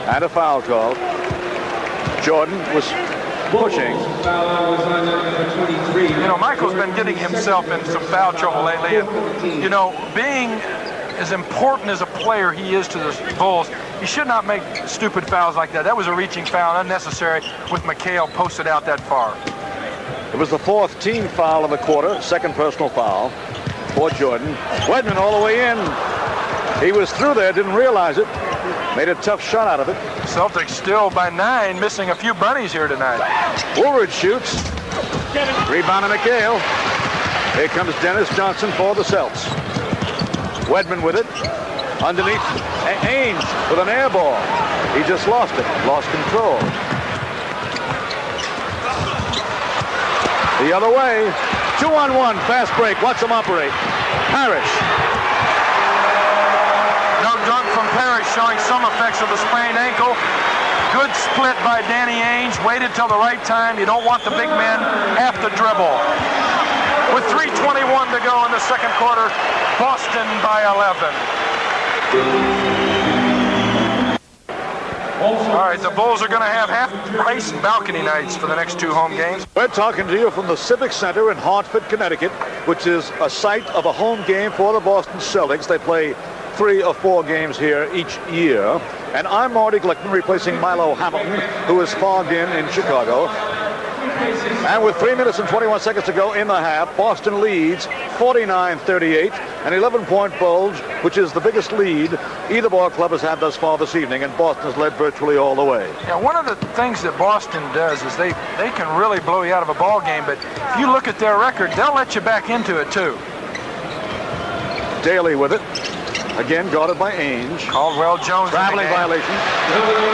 And a foul call. Jordan was pushing. You know, Michael's been getting himself in some foul trouble lately. And, you know, being as important as a player he is to the Bulls, he should not make stupid fouls like that. That was a reaching foul, unnecessary, with McHale posted out that far. It was the 4th team foul of the quarter, 2nd personal foul for Jordan. Wedman all the way in. He was through there, didn't realize it. Made a tough shot out of it. Celtics still by 9, missing a few bunnies here tonight. Woolridge shoots. Rebound to McHale. Here comes Dennis Johnson for the Celts. Wedman with it. Underneath, Ainge with an air ball. He just lost it. Lost control. The other way. 2-on-1. Fast break. Watch him operate. Parrish. Dunk from Parrish showing some effects of the sprained ankle. Good split by Danny Ainge. Waited till the right time. You don't want the big men half the dribble. With 3:21 to go in the second quarter, Boston by 11. All right, the Bulls are going to have half price balcony nights for the next 2 home games. We're talking to you from the Civic Center in Hartford, Connecticut, which is a site of a home game for the Boston Celtics. They play 3 or 4 games here each year. And I'm Marty Glickman, replacing Milo Hamilton, who is fogged in Chicago. And with 3 minutes and 21 seconds to go in the half, Boston leads 49-38, an 11-point bulge, which is the biggest lead either ball club has had thus far this evening, and Boston has led virtually all the way. Yeah, one of the things that Boston does is they can really blow you out of a ball game, but if you look at their record, they'll let you back into it too. Daly with it. Again, guarded by Ainge. Caldwell Jones. Traveling violation.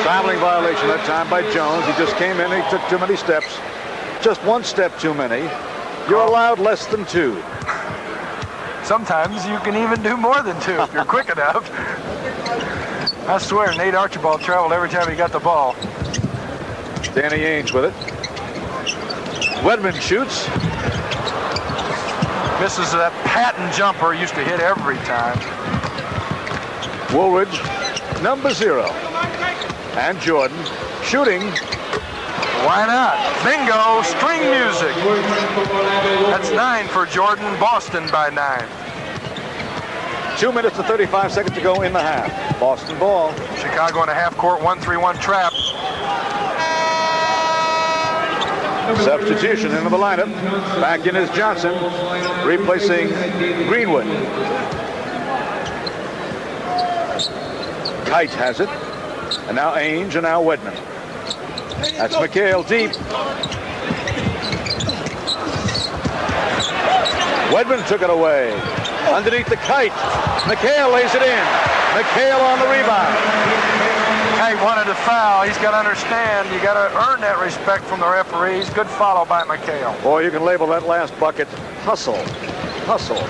Traveling violation that time by Jones. He just came in. He took too many steps. just one step too many. You're allowed less than 2. Sometimes you can even do more than 2 if you're quick enough. I swear, Nate Archibald traveled every time he got the ball. Danny Ainge with it. Wedman shoots. Misses that patent jumper, used to hit every time. Woolridge, number 0. And Jordan shooting. Why not? Bingo, string music. That's 9 for Jordan, Boston by 9. 2 minutes and 35 seconds to go in the half. Boston ball. Chicago in a half-court 1-3-1 trap. Substitution into the lineup. Back in is Johnson, replacing Greenwood. Kite has it. And now Ainge and now Wedman. That's McHale deep. Wedman took it away. Underneath the Kite. McHale lays it in. McHale on the rebound. Kite wanted to foul. He's got to understand. You got to earn that respect from the referees. Good follow by McHale. Or you can label that last bucket hustle. Hustle.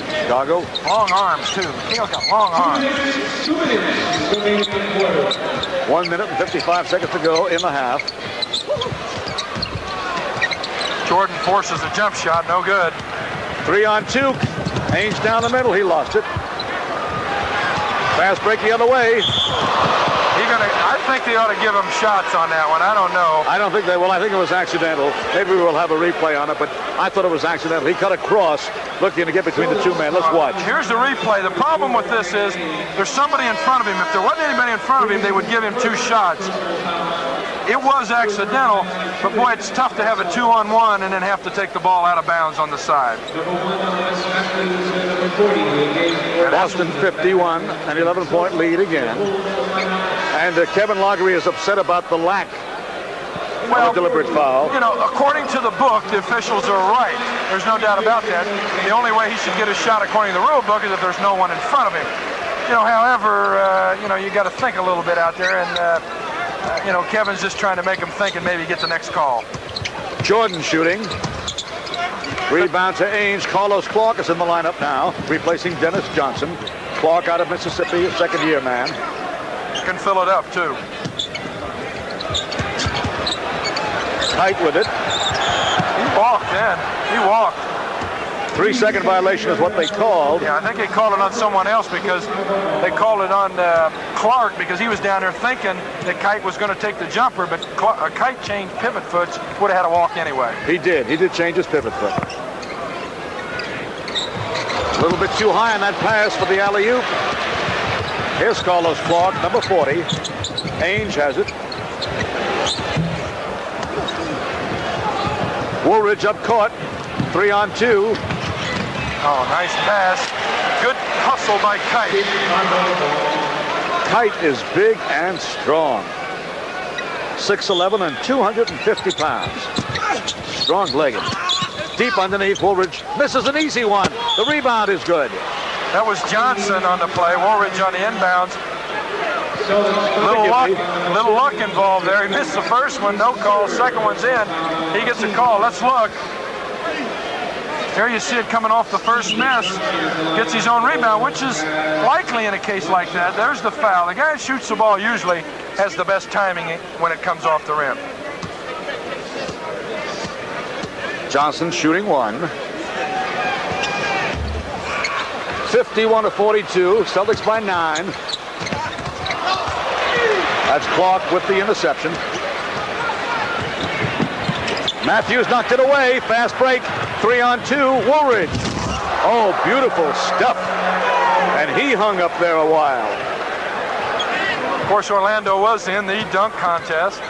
Chicago. Long arms, too. McHale's got long arms. 1 minute and 55 seconds to go in the half. Jordan forces a jump shot. No good. 3 on 2. Ainge down the middle. He lost it. Fast break the other way. I think they ought to give him shots on that one. I don't know. I don't think they will. I think it was accidental. Maybe we'll have a replay on it, but I thought it was accidental. He cut across, looking to get between the 2 men. Let's watch. Here's the replay. The problem with this is there's somebody in front of him. If there wasn't anybody in front of him, they would give him 2 shots. It was accidental, but boy, it's tough to have a 2-on-1 and then have to take the ball out of bounds on the side. Boston 51, an 11-point lead again. And Kevin Laughery is upset about the lack of a deliberate foul. You know, according to the book, the officials are right. There's no doubt about that. The only way he should get a shot according to the rule book is if there's no one in front of him. You know, however, you got to think a little bit out there, and Kevin's just trying to make him think and maybe get the next call. Jordan shooting. Rebound to Ainge. Carlos Clark is in the lineup now, replacing Dennis Johnson. Clark out of Mississippi, second-year man. Can fill it up, too. Tight with it. He walked in. He walked. 3-second violation is what they called. Yeah, I think they called it on someone else because they called it on Clark because he was down there thinking that Kite was going to take the jumper, but Kite changed pivot foots, would have had a walk anyway. He did. He did change his pivot foot. A little bit too high on that pass for the alley-oop. Here's Carlos Clark, number 40. Ainge has it. Woolridge up court. 3 on 2. Oh, nice pass. Good hustle by Kite. Kite is big and strong. 6'11" and 250 pounds. Strong-legged. Deep underneath, Woolridge misses an easy one. The rebound is good. That was Johnson on the play. Woolridge on the inbounds. Little luck involved there. He missed the first one, no call. Second one's in. He gets a call. Let's look. There you see it coming off the first miss. Gets his own rebound, which is likely in a case like that. There's the foul. The guy who shoots the ball usually has the best timing when it comes off the rim. Johnson shooting 1. 51-42. Celtics by 9. That's Clark with the interception. Matthews knocked it away. Fast break. 3 on 2. Woolridge. Oh, beautiful stuff. And he hung up there a while. Of course, Orlando was in the dunk contest.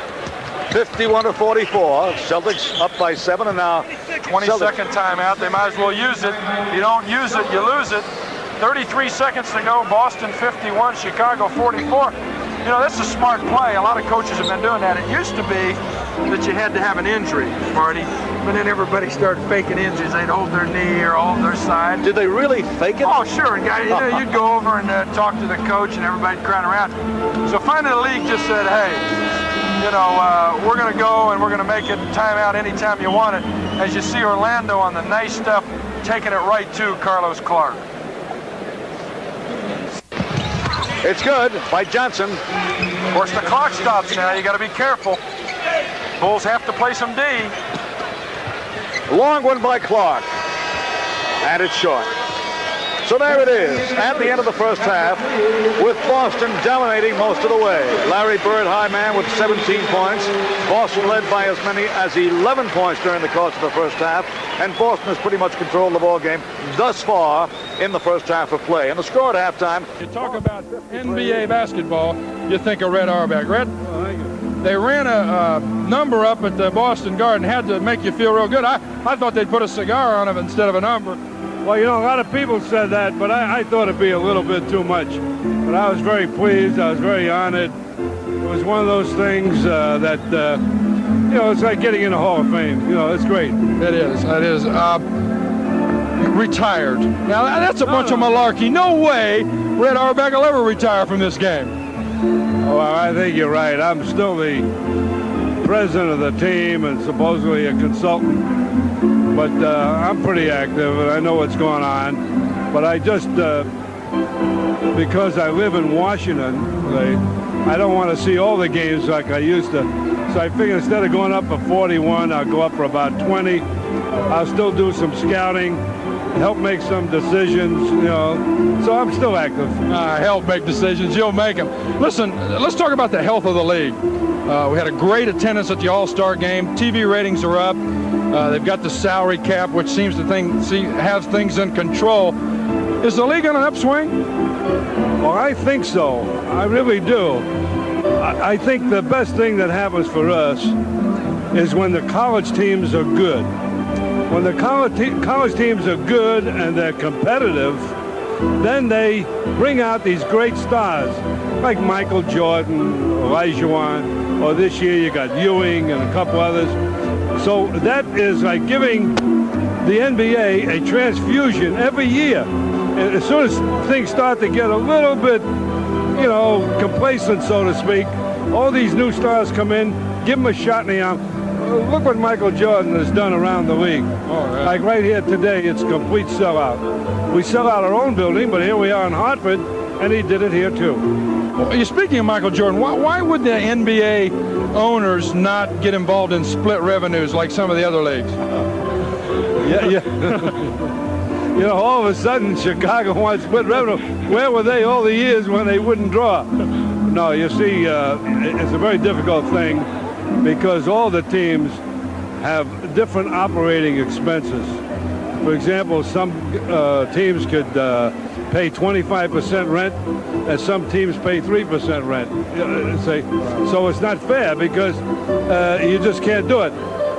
51-44. Celtics up by 7, and now 20-second timeout. They might as well use it. If you don't use it, you lose it. 33 seconds to go. Boston 51, Chicago 44. You know, that's a smart play. A lot of coaches have been doing that. It used to be that you had to have an injury, Marty, but then everybody started faking injuries. They'd hold their knee or hold their side. Did they really fake it? Oh, sure. You'd go over and talk to the coach, and everybody'd crowd around. So finally the league just said, hey, you know, we're going to go and we're going to make it timeout anytime you want it. As you see Orlando on the nice stuff, taking it right to Carlos Clark. It's good by Johnson. Of course, the clock stops now. You got to be careful. Bulls have to play some D. Long one by Clark. And it's short. So there it is, at the end of the first half, with Boston dominating most of the way. Larry Bird, high man, with 17 points. Boston led by as many as 11 points during the course of the first half. And Boston has pretty much controlled the ball game thus far in the first half of play. And the score at halftime. You talk about NBA basketball, you think of Red Auerbach. Red, they ran a number up at the Boston Garden, had to make you feel real good. I thought they'd put a cigar on it instead of a number. Well, you know, a lot of people said that, but I thought it'd be a little bit too much. But I was very pleased. I was very honored. It was one of those things that, you know, it's like getting in the Hall of Fame. You know, it's great. It is. It is. Retired. Now, that's a bunch of malarkey. No way Red Auerbach will ever retire from this game. Oh, I think you're right. I'm still the president of the team and supposedly a consultant. But I'm pretty active, and I know what's going on. But I just, because I live in Washington, I don't want to see all the games like I used to. So I figure instead of going up for 41, I'll go up for about 20. I'll still do some scouting, help make some decisions, you know. So I'm still active. Help make decisions. You'll make them. Listen, let's talk about the health of the league. We had a great attendance at the All-Star game. TV ratings are up. They've got the salary cap, which seems to have things in control. Is the league on an upswing? Well, I think so. I really do. I think the best thing that happens for us is when the college teams are good. When the college teams are good and they're competitive, then they bring out these great stars like Michael Jordan, Olajuwon, or this year you got Ewing and a couple others. So that is like giving the NBA a transfusion every year. And as soon as things start to get a little bit, you know, complacent, so to speak, all these new stars come in, give them a shot in the arm. Look what Michael Jordan has done around the league. Like right here today, it's a complete sellout. We sell out our own building, but here we are in Hartford, and he did it here too. Well, you're speaking of Michael Jordan. Why would the NBA owners not get involved in split revenues like some of the other leagues? Yeah. You know, all of a sudden, Chicago wants split revenue. Where were they all the years when they wouldn't draw? No, you see, it's a very difficult thing because all the teams have different operating expenses. For example, some teams could pay 25% rent, and some teams pay 3% rent. So it's not fair because you just can't do it.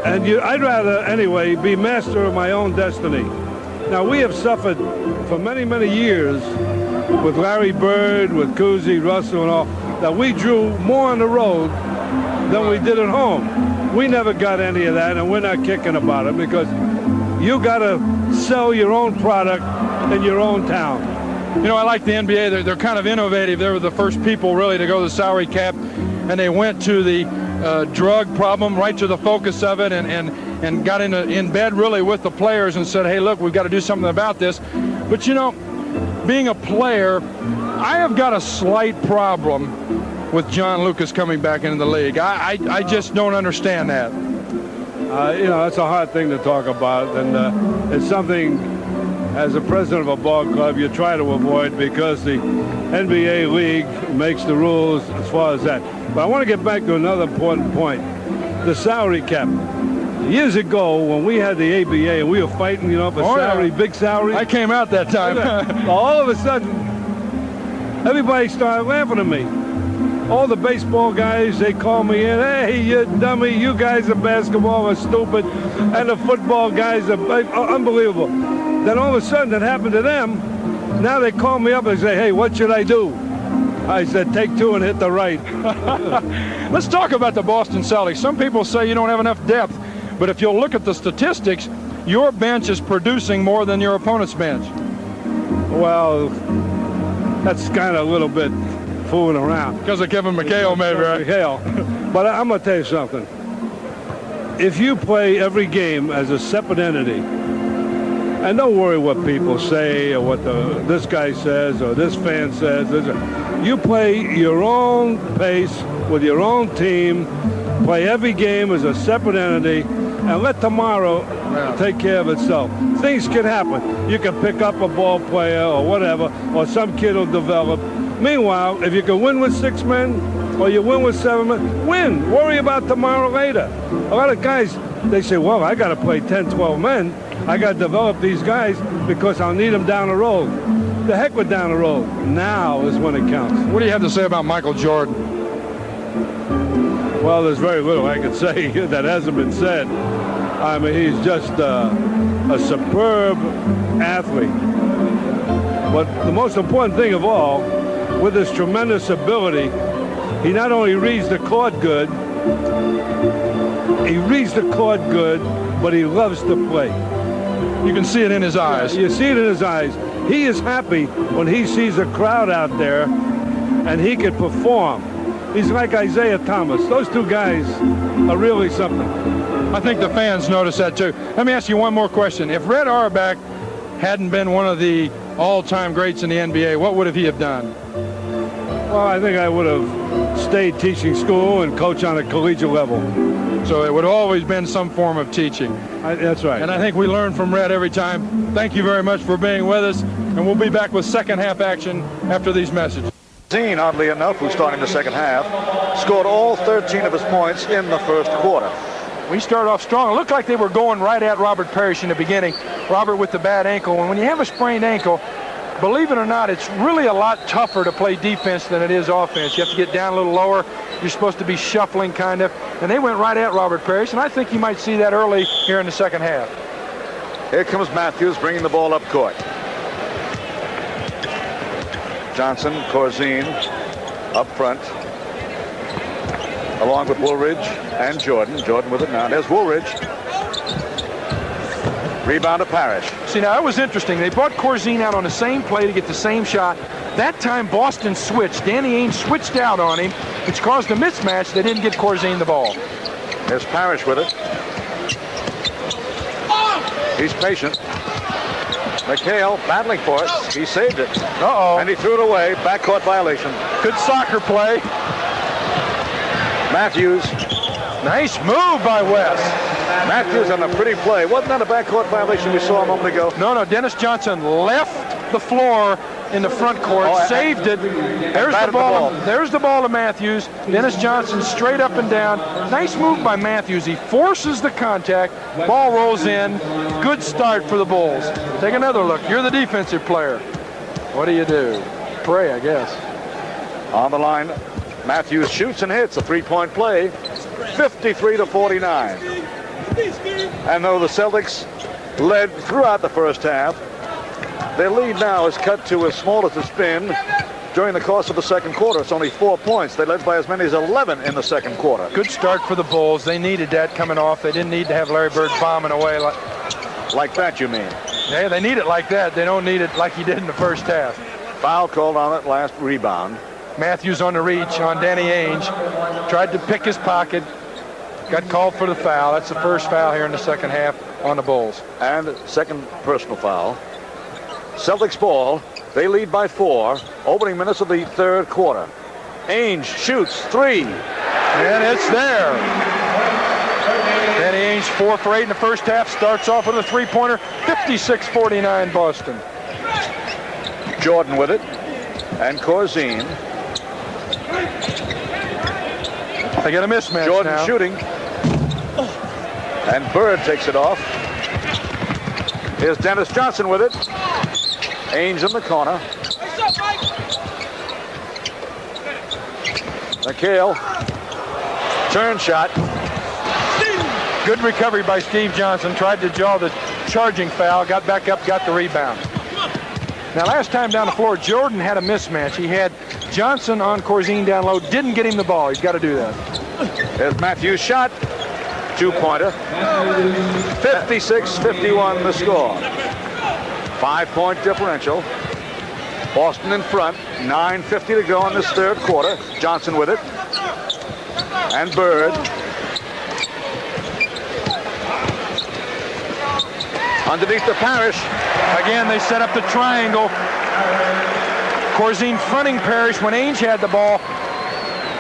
And I'd rather, anyway, be master of my own destiny. Now, we have suffered for many, many years with Larry Bird, with Cousy, Russell, and all, that we drew more on the road than we did at home. We never got any of that, and we're not kicking about it because you got to sell your own product in your own town. You know, I like the NBA. They're kind of innovative. They were the first people really to go to the salary cap, and they went to the drug problem, right to the focus of it, and got in bed really with the players and said, hey, look, we've got to do something about this. But, you know, being a player, I have got a slight problem with John Lucas coming back into the league. I just don't understand that. You know, that's a hard thing to talk about, and it's something, as a president of a ball club, you try to avoid because the NBA league makes the rules as far as that. But I want to get back to another important point, the salary cap. Years ago, when we had the ABA and we were fighting, you know, for salary, big salary. I came out that time. All of a sudden, everybody started laughing at me. All the baseball guys, they call me in, hey, you dummy, you guys in basketball are stupid, and the football guys are unbelievable. Then all of a sudden, it happened to them. Now they call me up and say, hey, what should I do? I said, take two and hit the right. Let's talk about the Boston Celtics. Some people say you don't have enough depth, but if you'll look at the statistics, your bench is producing more than your opponent's bench. Well, that's kind of a little bit fooling around. Because of Kevin McHale, maybe, right? McHale. But I'm going to tell you something. If you play every game as a separate entity, and don't worry what people say or what this guy says or this fan says. You play your own pace with your own team, play every game as a separate entity, and let tomorrow take care of itself. Things can happen. You can pick up a ball player or whatever, or some kid will develop. Meanwhile, if you can win with 6 men or you win with 7 men, win. Worry about tomorrow later. A lot of guys, they say, well, I got to play 10, 12 men. I got to develop these guys because I'll need them down the road. The heck with down the road. Now is when it counts. What do you have to say about Michael Jordan? Well, there's very little I could say that hasn't been said. I mean, he's just a superb athlete. But the most important thing of all, with his tremendous ability, he not only reads the court good, but he loves to play. You can see it in his eyes. You see it in his eyes. He is happy when he sees a crowd out there and he can perform. He's like Isaiah Thomas. Those two guys are really something. I think the fans notice that too. Let me ask you one more question. If Red Auerbach hadn't been one of the all-time greats in the NBA, what would he have done? Well, I think I would have stayed teaching school and coach on a collegiate level. So it would have always been some form of teaching. That's right. And I think we learn from Red every time. Thank you very much for being with us, and we'll be back with second half action after these messages. Zine, oddly enough, who's starting the second half, scored all 13 of his points in the first quarter. We started off strong. It looked like they were going right at Robert Parrish in the beginning. Robert with the bad ankle. And when you have a sprained ankle, believe it or not, it's really a lot tougher to play defense than it is offense. You have to get down a little lower. You're supposed to be shuffling kind of. And they went right at Robert Parrish, and I think you might see that early here in the second half. Here comes Matthews bringing the ball up court. Johnson, Corzine up front, along with Woolridge and Jordan. Jordan with it now. There's Woolridge. Rebound to Parrish. See, now that was interesting. They brought Corzine out on the same play to get the same shot. That time Boston switched. Danny Ainge switched out on him, which caused a mismatch. They didn't get Corzine the ball. There's Parrish with it. He's patient. McHale battling for it. He saved it. Uh-oh. And he threw it away. Backcourt violation. Good soccer play. Matthews. Nice move by West. Matthews on a pretty play. Wasn't that a backcourt violation we saw a moment ago? No, Dennis Johnson left the floor in the front court, saved it. There's the ball. There's the ball to Matthews. Dennis Johnson straight up and down. Nice move by Matthews. He forces the contact. Ball rolls in. Good start for the Bulls. Take another look. You're the defensive player. What do? Pray, I guess. On the line, Matthews shoots and hits a three-point play. 53-49. And though the Celtics led throughout the first half, their lead now is cut to as small as it's been during the course of the second quarter. It's only 4 points. They led by as many as 11 in the second quarter. Good start for the Bulls. They needed that coming off. They didn't need to have Larry Bird bombing away. Like that, you mean? Yeah, they need it like that. They don't need it like he did in the first half. Foul called on it, last rebound. Matthews on the reach on Danny Ainge. Tried to pick his pocket. Got called for the foul. That's the first foul here in the second half on the Bulls. And second personal foul. Celtics ball. They lead by 4. Opening minutes of the third quarter. Ainge shoots 3. And it's there. Danny Ainge 4 for 8 in the first half. Starts off with a three-pointer. 56-49 Boston. Jordan with it. And Corzine. They get a mismatch Jordan now. shooting. And Bird takes it off. Here's Dennis Johnson with it. Ainge in the corner. McHale. Turn shot. Good recovery by Steve Johnson. Tried to jaw the charging foul. Got back up, got the rebound. Now, last time down the floor, Jordan had a mismatch. He had Johnson on Corzine down low. Didn't get him the ball. He's got to do that. There's Matthews' shot. Two-pointer. 56-51 the score. 5-point differential. Boston in front. 9:50 to go in this third quarter. Johnson with it. And Bird. Underneath to Parrish. Again, they set up the triangle. Corzine fronting Parrish when Ainge had the ball.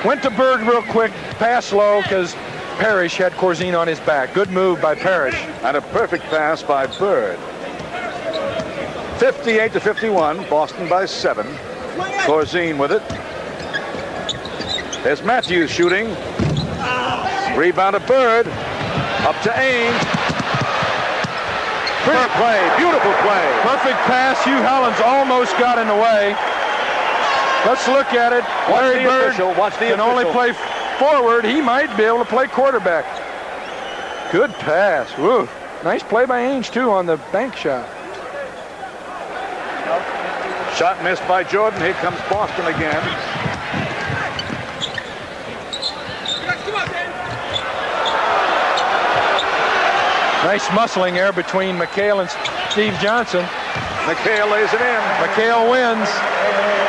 Went to Bird real quick, pass low because Parrish had Corzine on his back. Good move by Parrish. And a perfect pass by Bird. 58-51, Boston by 7. Corzine with it. There's Matthews shooting. Rebound to Bird. Up to Ainge. Great play, beautiful play. Perfect pass. Hugh Hollins almost got in the way. Let's look at it. Larry Bird can only play forward. He might be able to play quarterback. Good pass. Woo. Nice play by Ainge, too, on the bank shot. Shot missed by Jordan. Here comes Boston again. Nice muscling there between McHale and Steve Johnson. McHale lays it in. McHale wins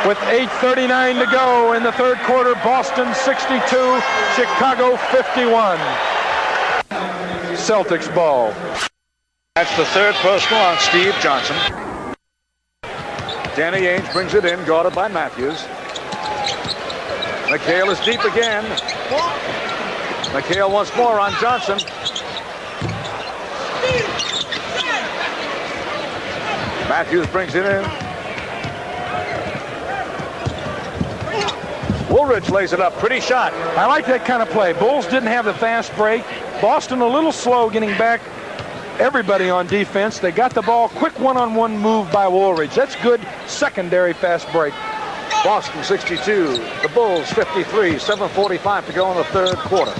with 8:39 to go in the third quarter. Boston 62, Chicago 51. Celtics ball. That's the third personal on Steve Johnson. Danny Ainge brings it in, guarded by Matthews. McHale is deep again. McHale once more on Johnson. Matthews brings it in. Woolridge lays it up. Pretty shot. I like that kind of play. Bulls didn't have the fast break. Boston a little slow getting back everybody on defense. They got the ball. Quick one-on-one move by Woolridge. That's good secondary fast break. Boston 62. The Bulls 53. 7:45 to go in the third quarter.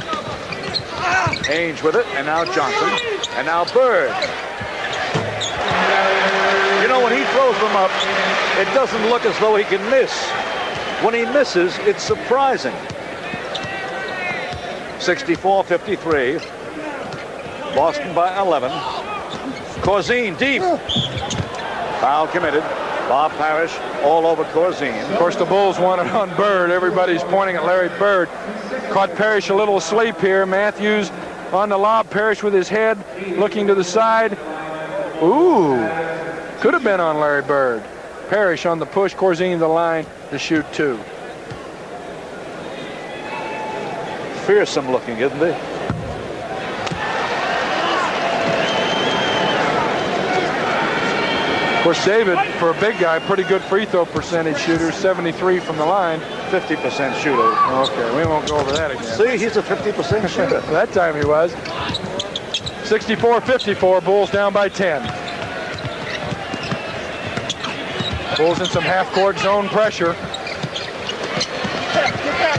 Ainge with it. And now Johnson. And now Bird. You know, when he throws them up, it doesn't look as though he can miss. When he misses, it's surprising. 64-53. Boston by 11. Corzine deep. Foul committed. Bob Parrish all over Corzine. Of course, the Bulls want it on Bird. Everybody's pointing at Larry Bird. Caught Parrish a little asleep here. Matthews on the lob. Parrish with his head looking to the side. Ooh. Could have been on Larry Bird. Parrish on the push. Corzine the line to shoot 2. Fearsome looking, isn't he? Of course, David, for a big guy, pretty good free throw percentage shooter. 73 from the line. 50% shooter. Okay, we won't go over that again. See, he's a 50% shooter. That time he was. 64-54, Bulls down by 10. Bulls in some half-court zone pressure.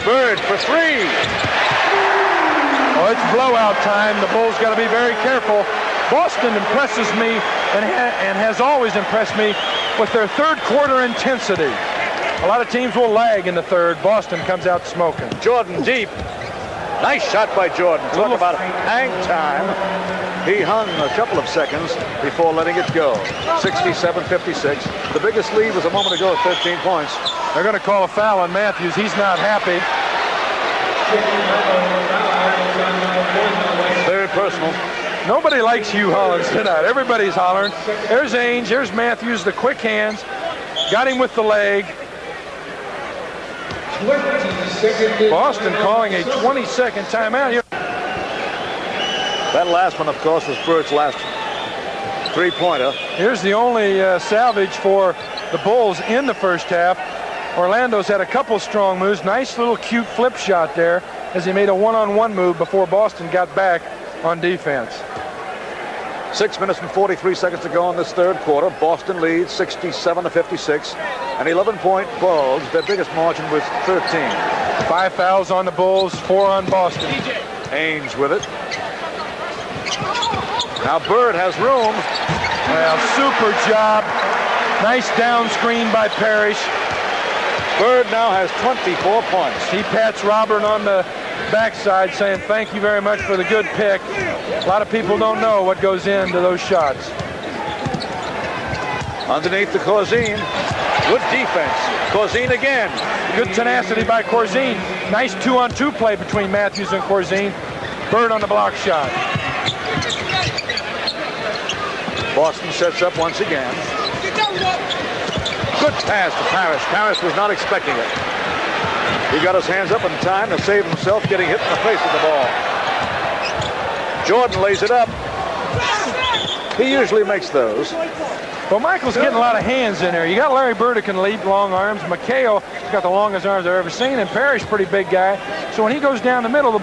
Bird for 3. Oh, it's blowout time. The Bulls got to be very careful. Boston impresses me and has always impressed me with their third quarter intensity. A lot of teams will lag in the third. Boston comes out smoking. Jordan deep. Nice shot by Jordan. Talk about hang time. He hung a couple of seconds before letting it go. 67-56. The biggest lead was a moment ago at 13 points. They're going to call a foul on Matthews. He's not happy. Third personal. Nobody likes Hugh Hollins tonight. Everybody's hollering. There's Ainge. There's Matthews, the quick hands. Got him with the leg. Boston calling a 20-second timeout. That last one, of course, was Bird's last three-pointer. Here's the only salvage for the Bulls in the first half. Orlando's had a couple strong moves. Nice little cute flip shot there as he made a one-on-one move before Boston got back on defense. 6 minutes and 43 seconds to go in this third quarter. Boston leads 67-56. An 11-point Bulls. Their biggest margin was 13. 5 fouls on the Bulls, 4 on Boston. Ainge with it. Now Bird has room. Well, super job. Nice down screen by Parrish. Bird now has 24 points. He pats Robert on the backside saying thank you very much for the good pick. A lot of people don't know what goes into those shots. Underneath the Corzine. Good defense. Corzine again. Good tenacity by Corzine. Nice 2-on-2 play between Matthews and Corzine. Bird on the block shot. Boston sets up once again. Good pass to Parrish. Parrish was not expecting it. He got his hands up in time to save himself getting hit in the face with the ball. Jordan lays it up. He usually makes those. Well, Michael's getting a lot of hands in there. You got Larry Bird who can leap long arms. McHale's got the longest arms I've ever seen, and Parrish, pretty big guy. So when he goes down the middle, the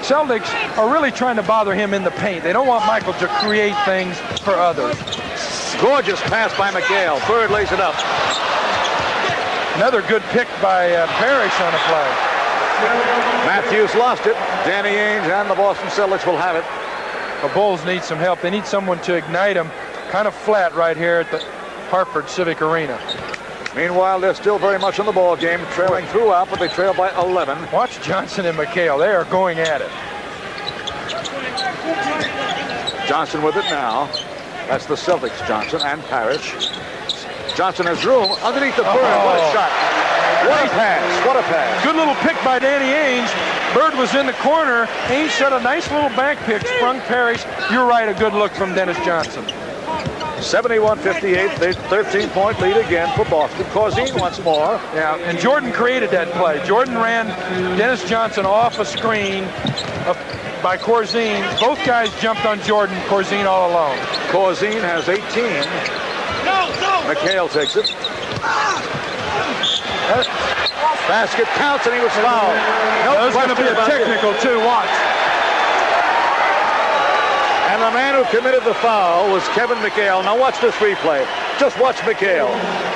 Celtics are really trying to bother him in the paint. They don't want Michael to create things for others. Gorgeous pass by McHale. Bird lays it up. Another good pick by Parrish on the play. Matthews lost it. Danny Ainge and the Boston Celtics will have it. The Bulls need some help. They need someone to ignite them. Kind of flat right here at the Hartford Civic Arena. Meanwhile, they're still very much in the ball game, trailing throughout, but they trail by 11. Watch Johnson and McHale. They are going at it. Johnson with it now. That's the Celtics, Johnson and Parrish. Johnson has room underneath the Bird. What a shot. What a pass. What a pass. Good little pick by Danny Ainge. Bird was in the corner. Ainge set a nice little back pick, sprung Parrish. You're right, a good look from Dennis Johnson. 71-58, 13-point lead again for Boston. Corzine once more. Yeah, and Jordan created that play. Jordan ran Dennis Johnson off a screen by Corzine. Both guys jumped on Jordan. Corzine all alone. Corzine has 18. McHale takes it. Basket counts, and he was fouled. That was going to be a technical, too. Watch. And the man who committed the foul was Kevin McHale. Now watch this replay. Just watch McHale.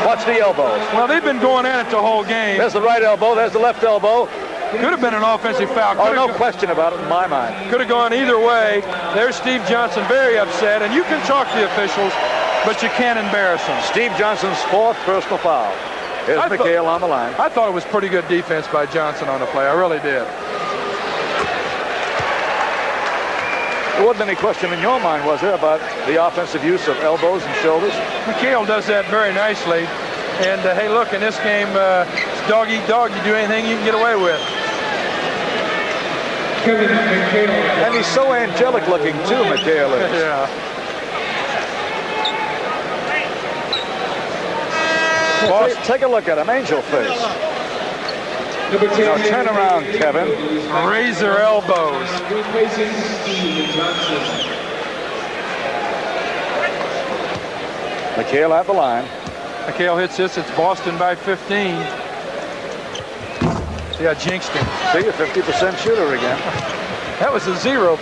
Watch the elbows. Well, they've been going at it the whole game. There's the right elbow. There's the left elbow. Could have been an offensive foul. Oh, no question about it in my mind. Could have gone either way. There's Steve Johnson very upset, and you can talk to the officials, but you can't embarrass them. Steve Johnson's fourth personal foul. Here's McHale on the line. I thought it was pretty good defense by Johnson on the play. I really did. There wasn't any question in your mind, was there, about the offensive use of elbows and shoulders? McHale does that very nicely. And, hey, look, in this game, it's dog eat dog. You do anything you can get away with. And he's so angelic looking, too, McHale is. Yeah. Take a look at him, angel face. Now turn around, Kevin. Razor elbows. McHale at the line. McHale hits this. It's Boston by 15. See, I jinxed him. See, a 50% shooter again. That was a 0%.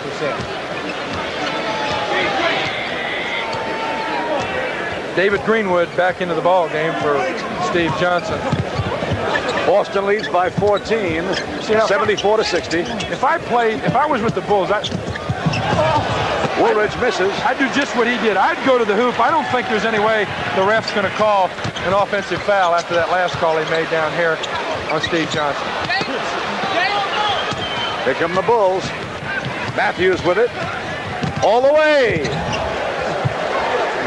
David Greenwood back into the ball game for Steve Johnson. Boston leads by 14, 74-60. If I was with the Bulls, Woolridge misses. I'd do just what he did. I'd go to the hoop. I don't think there's any way the ref's going to call an offensive foul after that last call he made down here on Steve Johnson. Here come the Bulls. Matthews with it. All the way.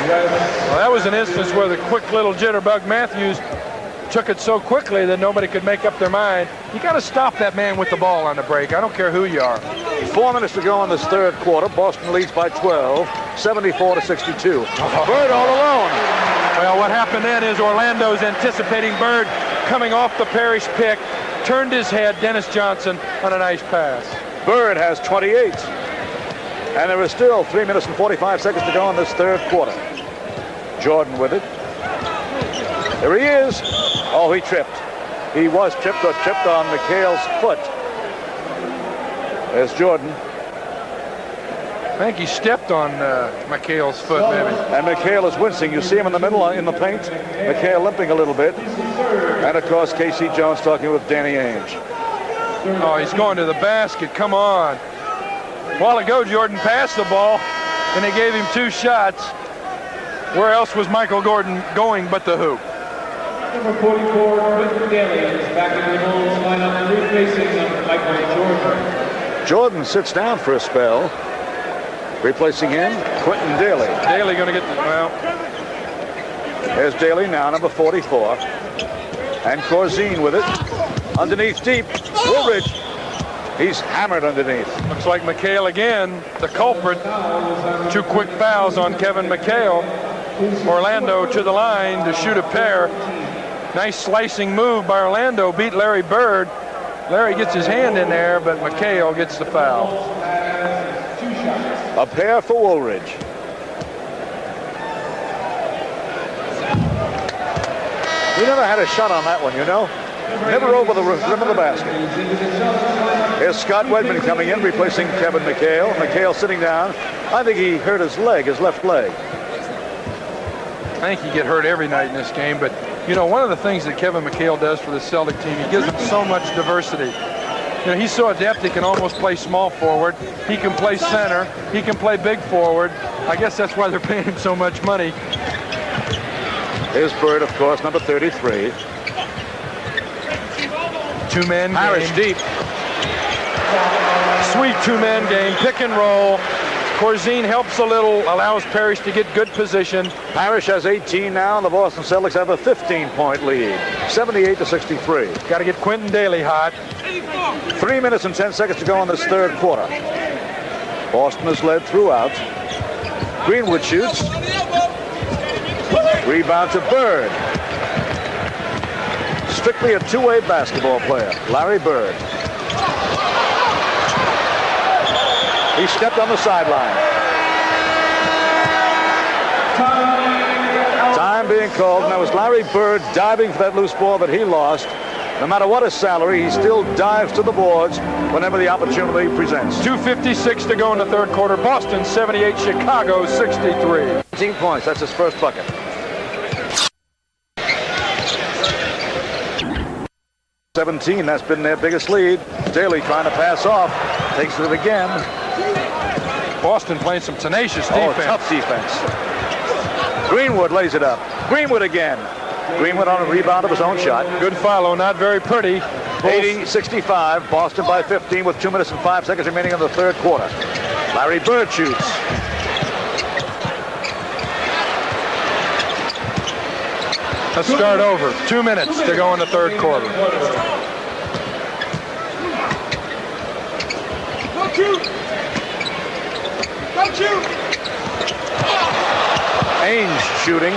Well, that was an instance where the quick little jitterbug Matthews took it so quickly that nobody could make up their mind. You got to stop that man with the ball on the break. I don't care who you are. 4 minutes to go in this third quarter. Boston leads by 12, 74-62. Bird all alone. Well, what happened then is Orlando's anticipating Bird coming off the Parrish pick, turned his head, Dennis Johnson on a nice pass. Bird has 28. And there is still 3 minutes and 45 seconds to go in this third quarter. Jordan with it. There he is. Oh, he tripped. He was tripped or tripped on McHale's foot. There's Jordan. I think he stepped on McHale's foot, maybe. And McHale is wincing. You see him in the middle in the paint. McHale limping a little bit. And, of course, K.C. Jones talking with Danny Ainge. Oh, he's going to the basket. Come on. A while ago, Jordan passed the ball, and they gave him 2 shots. Where else was Michael Gordon going but the hoop? Number 44, Quentin Daly is back in the Bulls lineup, replacing Michael Jordan. Jordan sits down for a spell. Replacing him, Quentin Daly. Daly going to get the, well. There's Daly now, number 44. And Corzine with it. Underneath deep. Woolridge. He's hammered underneath. Looks like McHale again, the culprit. 2 quick fouls on Kevin McHale. Orlando to the line to shoot a pair. Nice slicing move by Orlando. Beat Larry Bird. Larry gets his hand in there, but McHale gets the foul. A pair for Woolridge. We never had a shot on that one, you know. Never over the rim of the basket. Here's Scott Wedman coming in, replacing Kevin McHale. McHale sitting down. I think he hurt his leg, his left leg. I think he get hurt every night in this game, but you know, one of the things that Kevin McHale does for the Celtic team, he gives them so much diversity. You know, he's so adept, he can almost play small forward. He can play center. He can play big forward. I guess that's why they're paying him so much money. Here's Bird, of course, number 33. Two-man Parrish game. deep. Sweet two-man game, pick and roll. Corzine helps a little, allows Parrish to get good position. Parrish has 18 now, and the Boston Celtics have a 15-point lead, 78-63. Got to get Quentin Daly hot. 3 minutes and 10 seconds to go in this third quarter. Boston has led throughout. Greenwood shoots. Rebound to Bird. Strictly a two-way basketball player, Larry Bird. He stepped on the sideline. Time being called, and that was Larry Bird diving for that loose ball that he lost. No matter what his salary, he still dives to the boards whenever the opportunity presents. 2:56 to go in the third quarter. Boston 78, Chicago 63. 18 points, that's his first bucket. .17, that's been their biggest lead. Daly trying to pass off, takes it again. Boston playing some tenacious defense. Oh, tough defense. Greenwood lays it up. Greenwood again. Greenwood on a rebound of his own shot. Good follow, not very pretty. 80-65, Boston by 15 with 2 minutes and 5 seconds remaining in the third quarter. Larry Bird shoots. Let's start over. 2 minutes to go in the third quarter. Ainge shooting.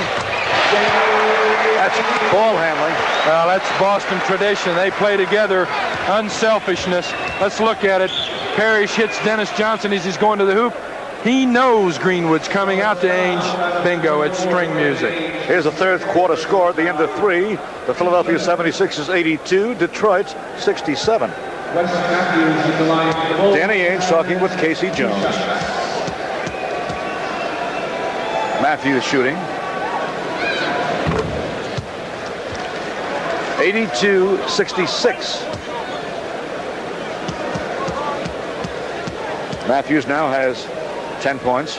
That's ball handling. Well, that's Boston tradition. They play together. Unselfishness. Let's look at it. Parrish hits Dennis Johnson as he's going to the hoop. He knows Greenwood's coming out to Ainge. Bingo, it's string music. Here's the third quarter score at the end of 3. The Philadelphia 76ers 82, Detroit 67. Danny Ainge talking with Casey Jones. Matthews shooting. 82-66. Matthews now has 10 points.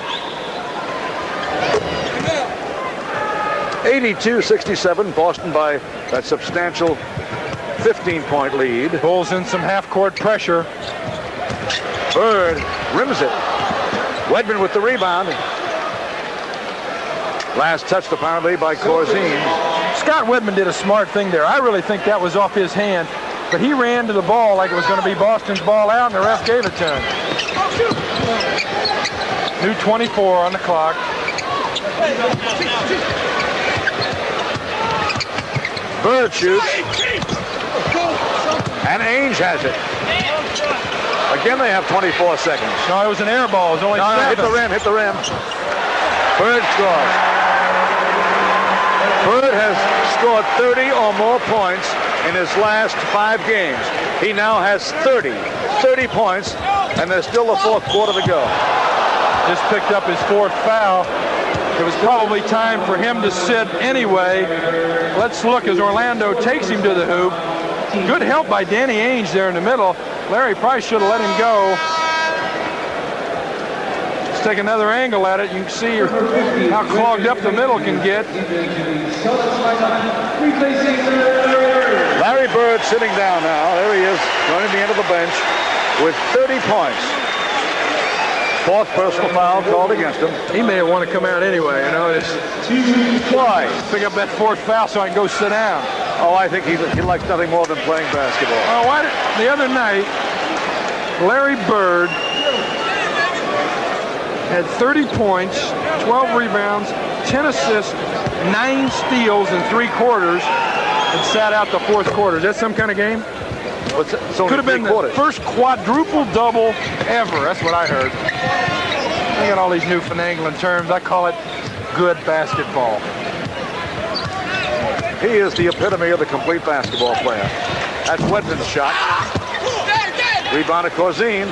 82-67, Boston by that substantial 15-point lead. Bulls in some half-court pressure. Bird rims it. Wedman with the rebound. Last touched apparently by Corzine. Scott Wedman did a smart thing there. I really think that was off his hand, but he ran to the ball like it was going to be Boston's ball out, and the ref gave it to him. New 24 on the clock. Bird shoots. And Ainge has it. Again, they have 24 seconds. No, it was an air ball. It was only 7. Hit the rim, hit the rim. Bird scores. Bird has scored 30 or more points in his last 5 games. He now has 30 points, and there's still a fourth quarter to go. Just picked up his 4th foul. It was probably time for him to sit anyway. Let's look as Orlando takes him to the hoop. Good help by Danny Ainge there in the middle. Larry probably should have let him go. Let's take another angle at it. You can see how clogged up the middle can get. Larry Bird sitting down now. There he is, joining the end of the bench with 30 points. 4th personal foul called against him. He may want to come out anyway, you know. Why? Pick up that 4th foul so I can go sit down. Oh, I think he likes nothing more than playing basketball. Oh, the other night, Larry Bird had 30 points, 12 rebounds, 10 assists, 9 steals in 3 quarters, and sat out the 4th quarter. Is that some kind of game? Could have been the first quadruple double ever. That's what I heard. I got all these new finagling terms. I call it good basketball. He is the epitome of the complete basketball player. That's Wedman's shot. Rebound to Corzine.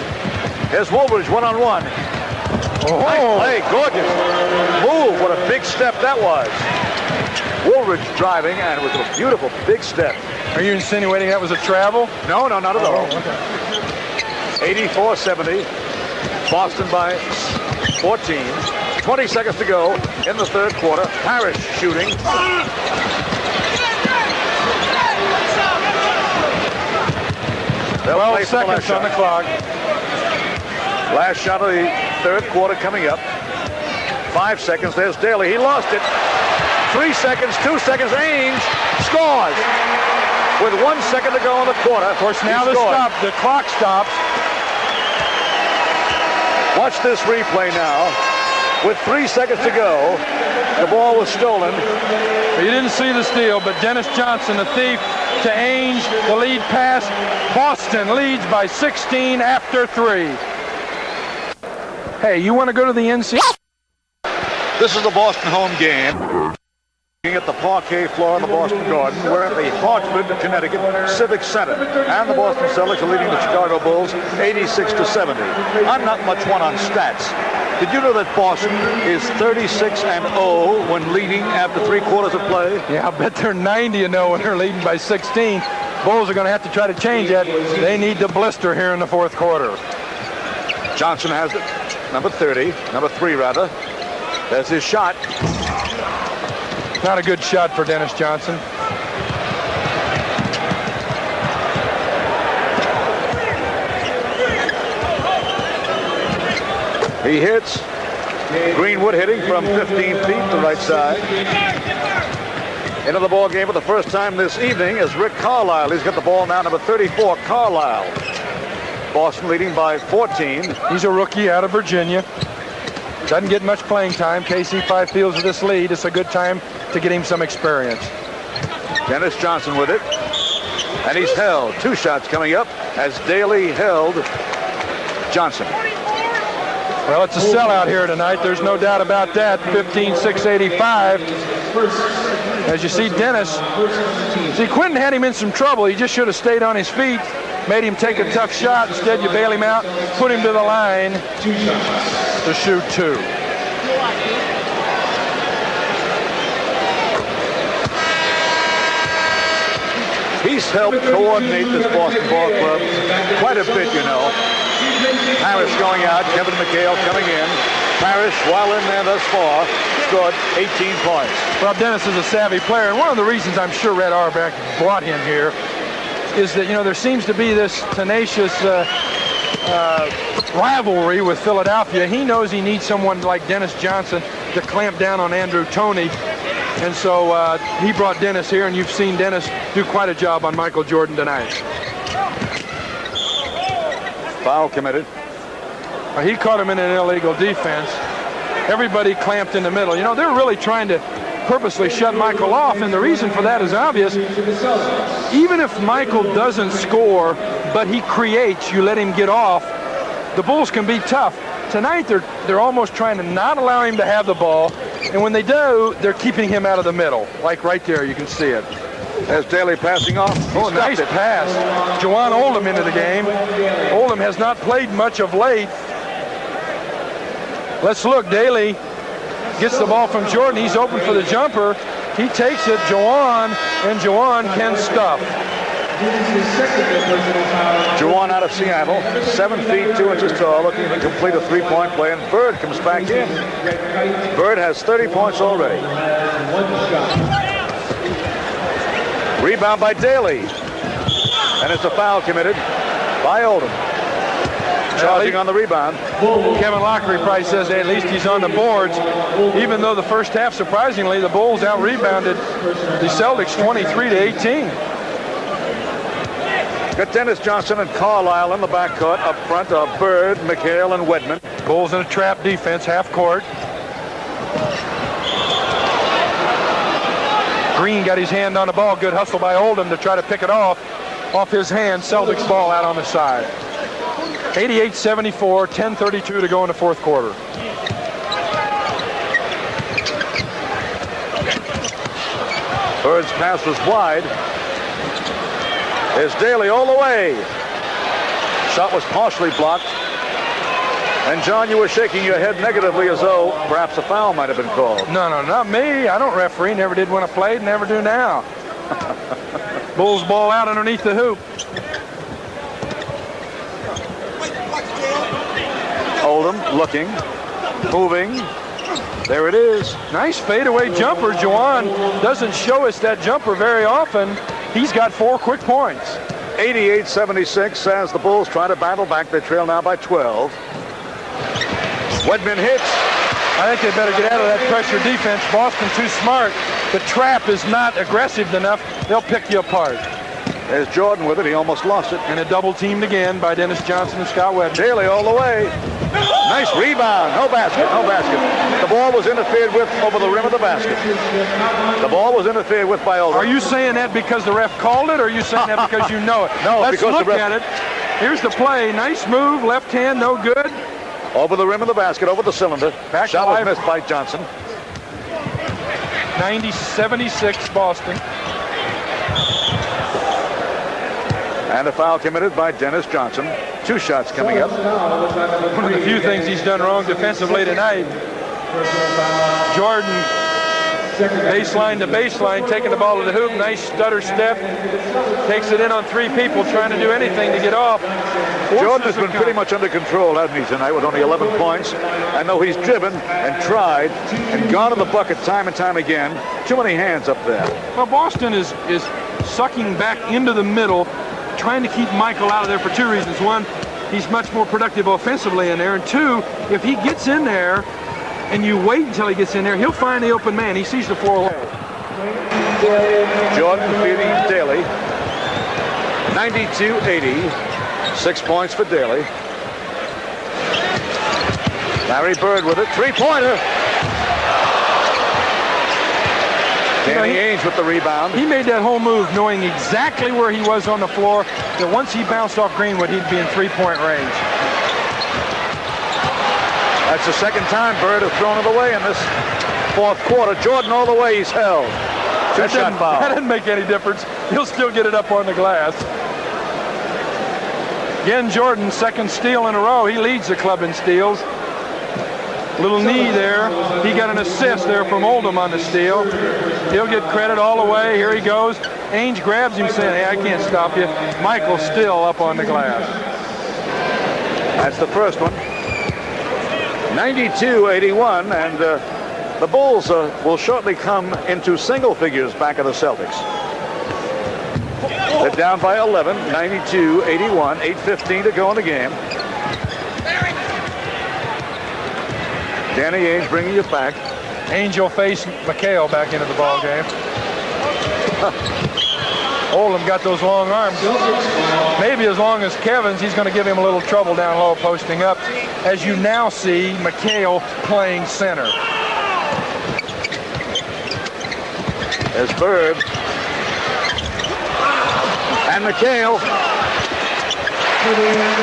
Here's Woolridge one-on-one. Oh, hey, gorgeous move. What a big step that was. Woolridge driving, and it was a beautiful big step. Are you insinuating that was a travel? No, not at all. Okay. 84-70. Boston by 14. 20 seconds to go in the 3rd quarter. Parrish shooting. 12 seconds on the clock. Last shot of the 3rd quarter coming up. 5 seconds. There's Daly. He lost it. 3 seconds, 2 seconds. Ainge scores with 1 second to go in the quarter. Of course, now the clock stops. Watch this replay now. With 3 seconds to go, the ball was stolen. You didn't see the steal, but Dennis Johnson, the thief, to Ainge, the lead pass. Boston leads by 16 after 3. Hey, you want to go to the NC? This is the Boston home game. At the parquet floor of the Boston Garden, we're at the Hartford, Connecticut Civic Center, and the Boston Celtics are leading the Chicago Bulls 86-70. I'm not much one on stats. Did you know that Boston is 36-0 when leading after 3 quarters of play? Yeah, I bet they're 90-0 when they're leading by 16. Bulls are going to have to try to change that. They need to blister here in the 4th quarter. Johnson has it. Number 3 rather. There's his shot. Not a good shot for Dennis Johnson. He hits. Greenwood hitting from 15 feet to right side. Into the ball game for the first time this evening is Rick Carlisle. He's got the ball now, number 34, Carlisle. Boston leading by 14. He's a rookie out of Virginia. Doesn't get much playing time. KC5 feels with this lead. It's a good time to get him some experience. Dennis Johnson with it. And he's held. 2 shots coming up as Daly held Johnson. Well, it's a sellout here tonight. There's no doubt about that. 15-6-85. As you see, Dennis. See, Quentin had him in some trouble. He just should have stayed on his feet. Made him take a tough shot. Instead, you bail him out, put him to the line to shoot 2. He's helped coordinate this Boston ball club quite a bit, you know. Parrish going out, Kevin McHale coming in. Parrish, while in there thus far, scored 18 points. Well, Dennis is a savvy player, and one of the reasons I'm sure Red Auerbach brought him here is that, you know, there seems to be this tenacious rivalry with Philadelphia. He knows he needs someone like Dennis Johnson to clamp down on Andrew Toney. And so he brought Dennis here, and you've seen Dennis do quite a job on Michael Jordan tonight. Foul committed. He caught him in an illegal defense. Everybody clamped in the middle. You know, they're really trying to purposely shut Michael off, and the reason for that is obvious. Even if Michael doesn't score, but he creates, you let him get off, the Bulls can be tough. Tonight, they're almost trying to not allow him to have the ball, and when they do, they're keeping him out of the middle. Like right there, you can see it. As Daly passing off. Oh, nice pass. Jawan Oldham into the game. Oldham has not played much of late. Let's look. Daly gets the ball from Jordan. He's open for the jumper. He takes it. Jawan, and Jawan can stuff. Jawan out of Seattle, 7 feet 2 inches tall, looking to complete a 3-point play, and Bird comes back in. Bird has 30 points already. Rebound by Daly. And it's a foul committed by Oldham. Charging on the rebound. Kevin Lockery probably says, hey, at least he's on the boards. Even though the first half, surprisingly, the Bulls out-rebounded the Celtics 23-18. Got Dennis Johnson and Carlisle in the backcourt. Up front are Bird, McHale, and Wedman. Bulls in a trap defense, half court. Green got his hand on the ball. Good hustle by Oldham to try to pick it off his hand. Celtics ball out on the side. 88-74, 10:32 to go in the fourth quarter. Bird's pass was wide. There's Daly all the way. Shot was partially blocked. And John, you were shaking your head negatively as though perhaps a foul might have been called. No, not me. I don't referee. Never did when I played, never do now. Bulls ball out underneath the hoop. Oldham looking, moving. There it is. Nice fadeaway jumper. Juwan doesn't show us that jumper very often. He's got 4 quick points. 88-76 as the Bulls try to battle back. They trail now by 12. Wedman hits. I think they better get out of that pressure defense. Boston too smart. The trap is not aggressive enough. They'll pick you apart. There's Jordan with it. He almost lost it. And a double teamed again by Dennis Johnson and Scott Webb. Daly all the way. Nice rebound. No basket. No basket. The ball was interfered with over the rim of the basket. The ball was interfered with by Oldham. Are you saying that because the ref called it, or are you saying that because you know it? No, let's because look the ref... at it. Here's the play. Nice move. Left hand, no good. Over the rim of the basket, over the cylinder. Back shot was missed by Johnson. 90-76 Boston. And a foul committed by Dennis Johnson. 2 shots coming up. One of the few things he's done wrong defensively tonight. Jordan, baseline to baseline, taking the ball to the hoop. Nice stutter step. Takes it in on 3 people, trying to do anything to get off. Jordan has been pretty much under control, hasn't he, tonight, with only 11 points. I know he's driven and tried and gone to the bucket time and time again. Too many hands up there. Well, Boston is sucking back into the middle, trying to keep Michael out of there for 2 reasons. One, he's much more productive offensively in there. And 2, if he gets in there and you wait until he gets in there, he'll find the open man. He sees the 4 hole. Jordan feeding Daly. 92-80. 6 points for Daly. Larry Bird with it. 3-pointer. Danny Ainge with the rebound. He made that whole move knowing exactly where he was on the floor, that once he bounced off Greenwood, he'd be in 3-point range. That's the second time Bird has thrown it away in this fourth quarter. Jordan all the way, he's held. Two-shot foul. That didn't make any difference. He'll still get it up on the glass. Again, Jordan, second steal in a row. He leads the club in steals. Little knee there. He got an assist there from Oldham on the steal. He'll get credit all the way. Here he goes. Ainge grabs him saying, hey, I can't stop you. Michael's still up on the glass. That's the first one. 92-81, and the Bulls will shortly come into single figures back of the Celtics. They're down by 11, 92-81, 8:15 to go in the game. Danny Ainge bringing you back. Ainge will face McHale back into the ball game. Oldham got those long arms. Maybe as long as Kevin's, he's going to give him a little trouble down low posting up. As you now see, McHale playing center. There's Bird. And McHale.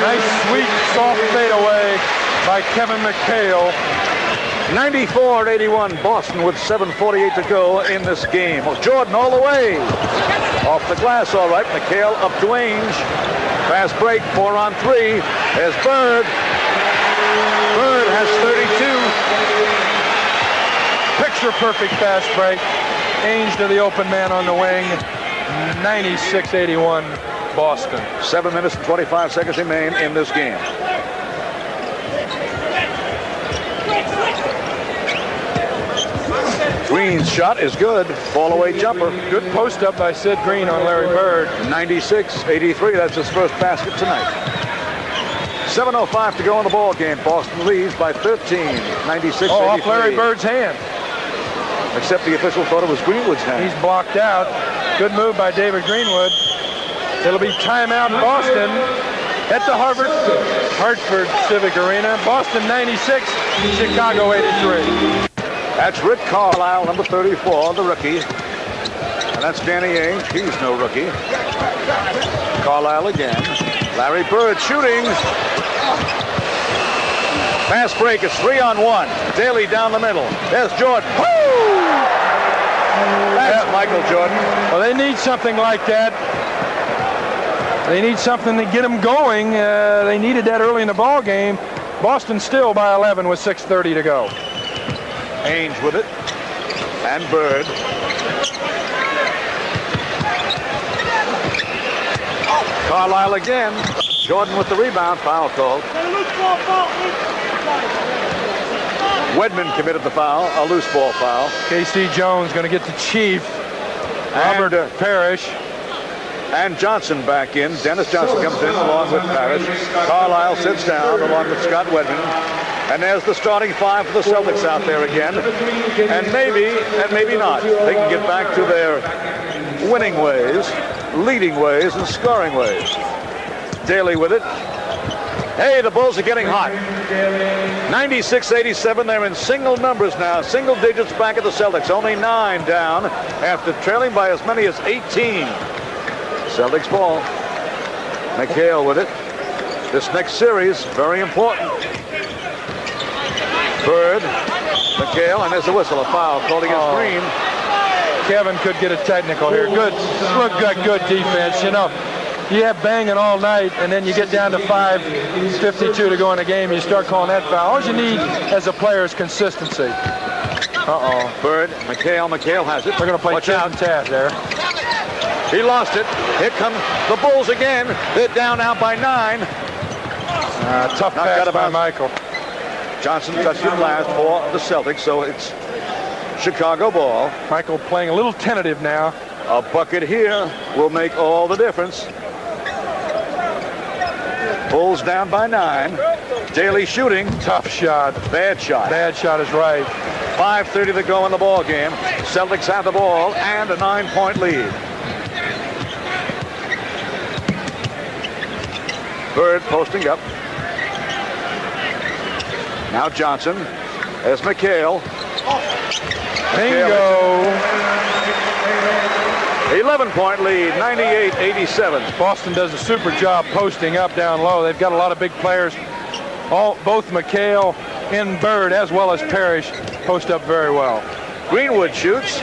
Nice, sweet, soft fadeaway by Kevin McHale. 94-81, Boston with 7:48 to go in this game. Well, Jordan all the way. Off the glass, all right. McHale up to Ainge. Fast break, 4-on-3. There's Bird. Bird has 32. Picture-perfect fast break. Ainge to the open man on the wing. 96-81, Boston. 7 minutes and 25 seconds remain in this game. Green's shot is good. Fall-away jumper. Good post-up by Sid Green on Larry Bird. 96-83. That's his first basket tonight. 7:05 to go in the ball game. Boston leads by 13, 96-83. Oh, off Larry Bird's hand. Except the official thought it was Greenwood's hand. He's blocked out. Good move by David Greenwood. It'll be timeout Boston at the Hartford Civic Arena. Boston 96, Chicago 83. That's Rick Carlisle, number 34, the rookie. And that's Danny Ainge. He's no rookie. Carlisle again. Larry Bird shooting. Fast break. It's 3-on-1. Daly down the middle. There's Jordan. Woo! That's Michael Jordan. Well, they need something like that. They need something to get them going. They needed that early in the ball game. Boston still by 11 with 6:30 to go. Ainge with it. And Bird. Carlisle again. Jordan with the rebound. Foul called. Wedman committed the foul. A loose ball foul. K.C. Jones going to get the Chief. Robert Parrish. And Johnson back in. Dennis Johnson comes in along with Parrish. Carlisle sits down along with Scott Wedman. And there's the starting five for the Celtics out there again. And maybe not. They can get back to their winning ways, leading ways, and scoring ways. Daly with it. Hey, the Bulls are getting hot. 96-87. They're in single numbers now. Single digits back at the Celtics. Only 9 down after trailing by as many as 18. Celtics ball. McHale with it. This next series, very important. Bird, McHale, and there's a whistle, a foul called against Green. Kevin could get a technical here. Good defense. You know, you have banging all night, and then you get down to 5:52 to go in the game, you start calling that foul. All you need as a player is consistency. Bird, McHale has it. They're going to play tit and tat there. He lost it. Here come the Bulls again. They're down now by 9. Tough pass by Michael. Johnson touched it last for the Celtics, so it's Chicago ball. Michael playing a little tentative now. A bucket here will make all the difference. Bulls down by 9. Daly shooting. Tough shot. Bad shot. Bad shot is right. 5:30 to go in the ball game. Celtics have the ball and a 9-point lead. Bird posting up. Now Johnson. There's McHale. Bingo. 11-point lead, 98-87. Boston does a super job posting up down low. They've got a lot of big players. Both McHale and Bird, as well as Parrish, post up very well. Greenwood shoots.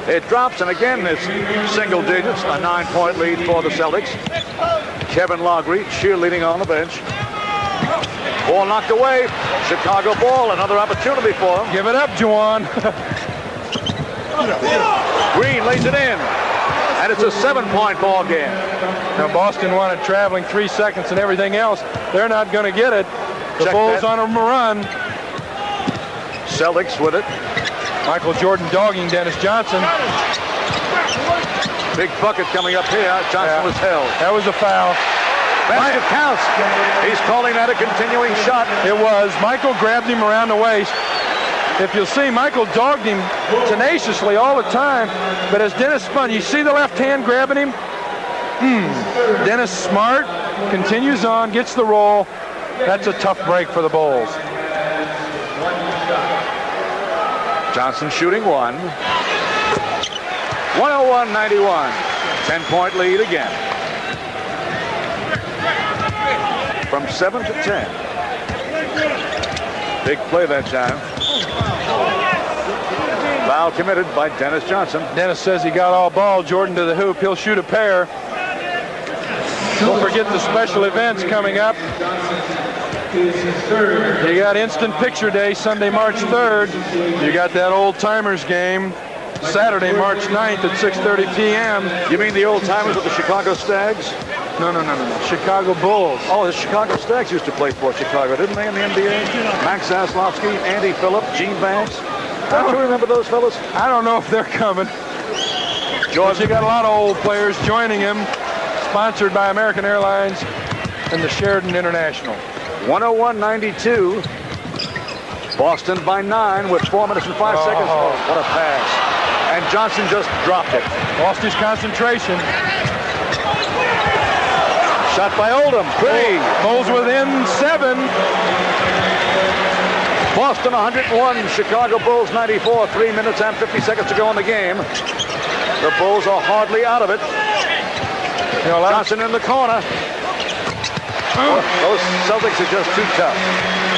It drops, and again, it's single digits, a 9-point lead for the Celtics. Kevin Logry cheerleading on the bench. Ball knocked away. Chicago ball, another opportunity for him. Give it up, Juwan. Green lays it in, and it's a 7-point ball game. Now Boston wanted traveling 3 seconds and everything else. They're not going to get it. The Bulls on a run. Celtics with it. Michael Jordan dogging Dennis Johnson. Big bucket coming up here. Johnson was held. That was a foul. Basket counts. He's calling that a continuing shot. It was. Michael grabbed him around the waist. If you'll see, Michael dogged him tenaciously all the time. But as Dennis spun, you see the left hand grabbing him? Dennis smart, continues on, gets the roll. That's a tough break for the Bulls. Johnson shooting one. 101-91. 10-point lead again. From 7 to 10. Big play that time. Foul committed by Dennis Johnson. Dennis says he got all ball. Jordan to the hoop. He'll shoot a pair. Don't forget the special events coming up. You got Instant Picture Day, Sunday, March 3rd. You got that Old Timers game, Saturday, March 9th at 6:30 p.m. You mean the Old Timers with the Chicago Stags? No. Chicago Bulls. Oh, the Chicago Stags used to play for Chicago, didn't they, in the NBA? Max Zaslavsky, Andy Phillip, Gene Banks. Don't you remember those fellas? I don't know if they're coming. George, you got a lot of old players joining him. Sponsored by American Airlines. and the Sheridan International. 101-92. Boston by 9 with 4 minutes and 5 seconds. Oh, what a pass. And Johnson just dropped it. Lost his concentration. Shot by Oldham. Pretty. Bulls within 7. Boston 101, Chicago Bulls 94. 3 minutes and 50 seconds to go in the game. The Bulls are hardly out of it. Johnson in the corner. Those Celtics are just too tough.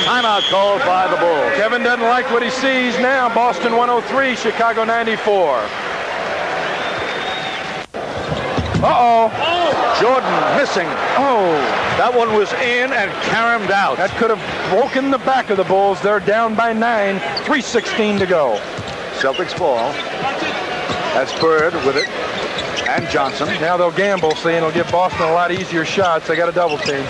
Timeout called by the Bulls. Kevin doesn't like what he sees now. Boston 103, Chicago 94. Uh-oh. Jordan missing. Oh. That one was in and caromed out. That could have broken the back of the Bulls. They're down by 9. 3:16 to go. Celtics ball. That's Bird with it. And Johnson. Now they'll gamble, see, and it'll give Boston a lot easier shots. They got a double team.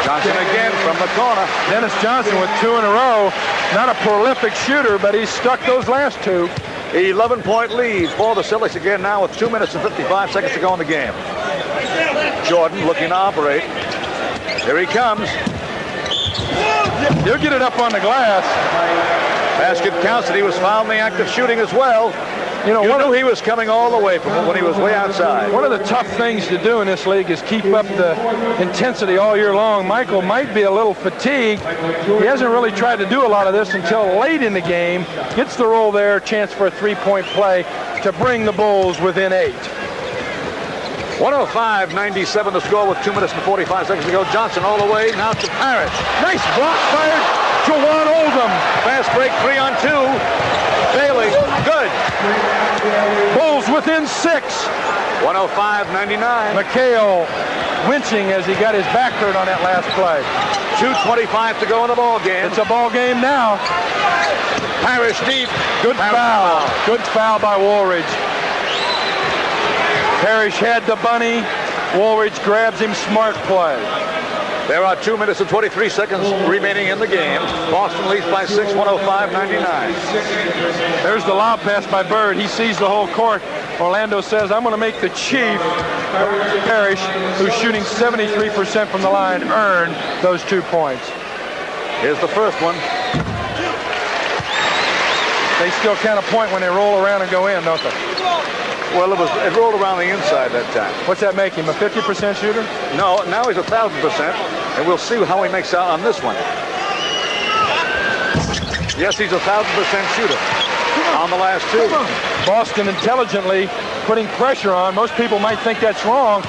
Johnson again from the corner. Dennis Johnson with 2 in a row. Not a prolific shooter, but he's stuck those last 2. 11-point lead for the Celtics again now with 2 minutes and 55 seconds to go in the game. Jordan looking to operate. Here he comes. He'll get it up on the glass. Basket counts, and he was fouled in the act of shooting as well. You knew he was coming all the way from when he was way outside. One of the tough things to do in this league is keep up the intensity all year long. Michael might be a little fatigued. He hasn't really tried to do a lot of this until late in the game. Gets the roll there, chance for a 3-point play to bring the Bulls within 8. 105-97 the score with 2 minutes and 45 seconds to go. Johnson all the way now to Parrish. Nice block fired. Jawan Oldham. Fast break 3 on 2. Bailey, good. Bulls within 6. 105-99. McHale winching as he got his back hurt on that last play. 2:25 to go in the ball game. It's a ball game now. Parrish deep. Good foul. Good foul by Woolridge. Parrish had the bunny. Woolridge grabs him. Smart play. There are 2 minutes and 23 seconds remaining in the game. Boston leads by 6, 105-99. There's the lob pass by Bird. He sees the whole court. Orlando says, I'm going to make the Chief, Parrish, who's shooting 73% from the line, earn those 2 points. Here's the first one. They still count a point when they roll around and go in, don't they? Well, it rolled around the inside that time. What's that make him, a 50% shooter? No, now he's 1,000%, and we'll see how he makes out on this one. Yes, he's 1,000% shooter on the last 2. Boston intelligently putting pressure on. Most people might think that's wrong.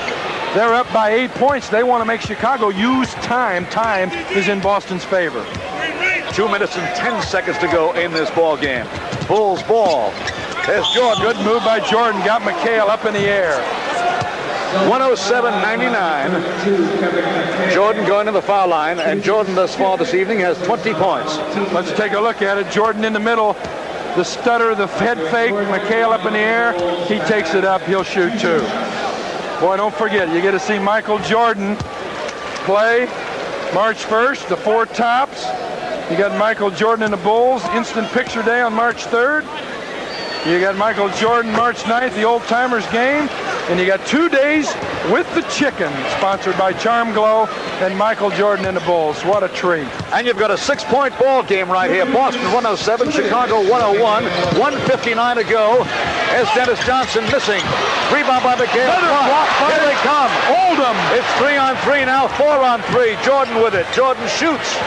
They're up by 8 points. They want to make Chicago use time. Time is in Boston's favor. 2 minutes and 10 seconds to go in this ball game. Bulls ball. There's Jordan. Good move by Jordan. Got McHale up in the air. 107-99. Jordan going to the foul line, and Jordan thus far this evening has 20 points. Let's take a look at it. Jordan in the middle. The stutter, the head fake, McHale up in the air. He takes it up. He'll shoot 2. Boy, don't forget, you get to see Michael Jordan play March 1st, the 4 tops. You got Michael Jordan and the Bulls, instant picture day on March 3rd. You got Michael Jordan March 9th, the Old Timers game. And you got 2 days with the chicken, sponsored by Charm Glow and Michael Jordan and the Bulls. What a treat. And you've got a 6-point ball game right here. Boston 107, Chicago 101, 1:59 to go. As Dennis Johnson missing. Rebound by McHale. Here they come. Oldham. It's 3 on 3 now, 4 on 3. Jordan with it. Jordan shoots.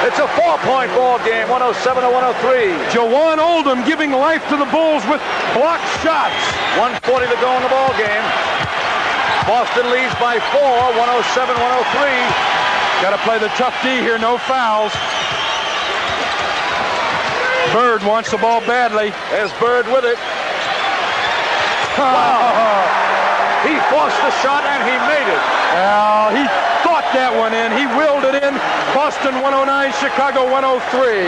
It's a 4-point ball game, 107 to 103. Jawan Oldham giving life to the Bulls with blocked shots. 1:40 to go in the ball game. Boston leads by 4, 107-103. Got to play the tough D here, no fouls. Bird wants the ball badly. There's Bird with it. Wow. He forced the shot and he made it. Well, he thought that one in. He willed it in. Boston 109, Chicago 103.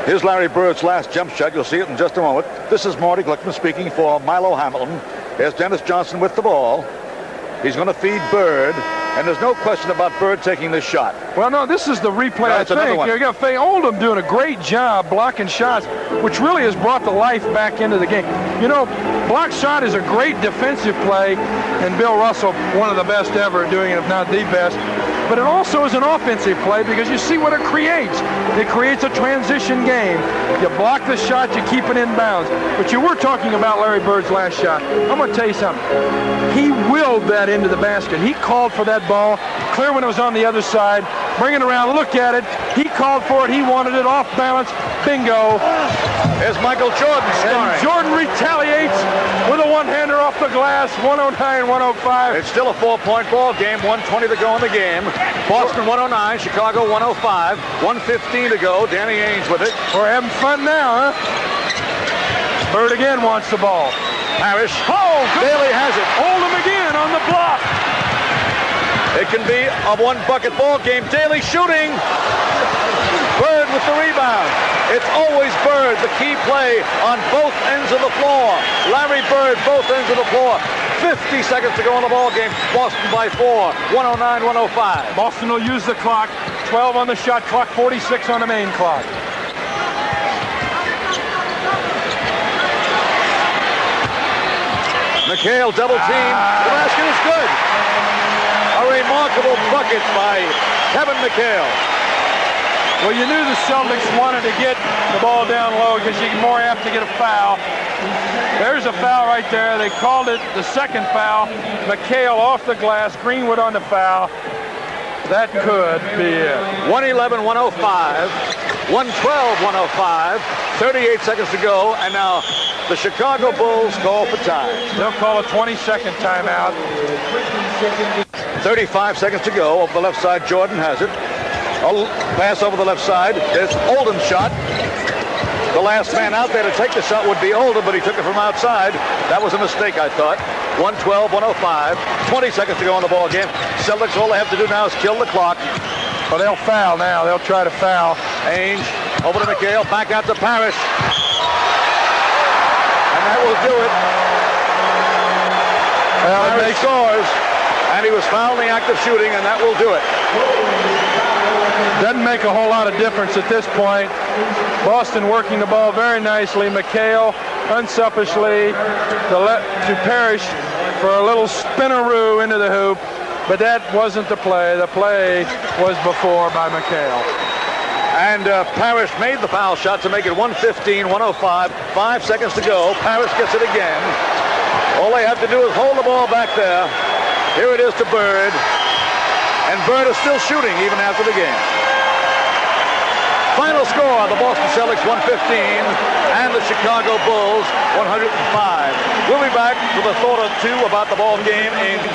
Here's Larry Bird's last jump shot. You'll see it in just a moment. This is Marty Glickman speaking for Milo Hamilton. There's Dennis Johnson with the ball. He's going to feed Bird. And there's no question about Bird taking this shot. Well, no, this is the replay, No, I it's another think. one. You got Faye Oldham doing a great job blocking shots, which really has brought the life back into the game. You know, block shot is a great defensive play, and Bill Russell, one of the best ever at doing it, if not the best. But it also is an offensive play because you see what it creates. It creates a transition game. You block the shot, you keep it in bounds. But you were talking about Larry Bird's last shot. I'm going to tell you something. He willed that into the basket. He called for that ball, clear when it was on the other side, bring it around, look at it. He called for it, he wanted it, off balance, bingo. Here's Michael Jordan scoring. And Jordan retaliates with a one-hander off the glass, 109-105. It's still a 4-point ball game, 1:20 to go in the game. Boston 109, Chicago 105, 1:15 to go. Danny Ainge with it. We're having fun now, huh? Bird again wants the ball. Parrish. Oh, good. Daly has it. Oldham again on the block. It can be a one-bucket ball game. Daly shooting. Bird with the rebound. It's always Bird, the key play on both ends of the floor. Larry Bird, both ends of the floor. 50 seconds to go in the ball game. Boston by 4. 109-105. Boston will use the clock. 12 on the shot clock, 46 on the main clock. McHale double team. The basket is good. A remarkable bucket by Kevin McHale. Well, you knew the Celtics wanted to get the ball down low because you're more apt to get a foul. There's a foul right there. They called it the second foul. McHale off the glass, Greenwood on the foul. That could be it. 111-105, 112-105, 38 seconds to go, and now the Chicago Bulls call for time. They'll call a 20-second timeout. 35 seconds to go. Over the left side, Jordan has it. A pass over the left side. There's Oldham's shot. The last man out there to take the shot would be Oldham, but he took it from outside. That was a mistake, I thought. 112-105. 20 seconds to go in the ball game. Celtics, all they have to do now is kill the clock. Well, they'll foul now. They'll try to foul. Ainge over to McHale, back out to Parrish. And that will do it. Well, Parrish scores, and he was fouled in the act of shooting, and that will do it. Doesn't make a whole lot of difference at this point. Boston working the ball very nicely. McHale unselfishly to Parrish for a little spinaroo into the hoop, but that wasn't the play. The play was before by McHale. And Parrish made the foul shot to make it 115-105. 5 seconds to go. Parrish gets it again. All they have to do is hold the ball back there. Here it is to Bird. And Bird is still shooting even after the game. Final score, the Boston Celtics 115 and the Chicago Bulls 105. We'll be back with a thought or two about the ball game in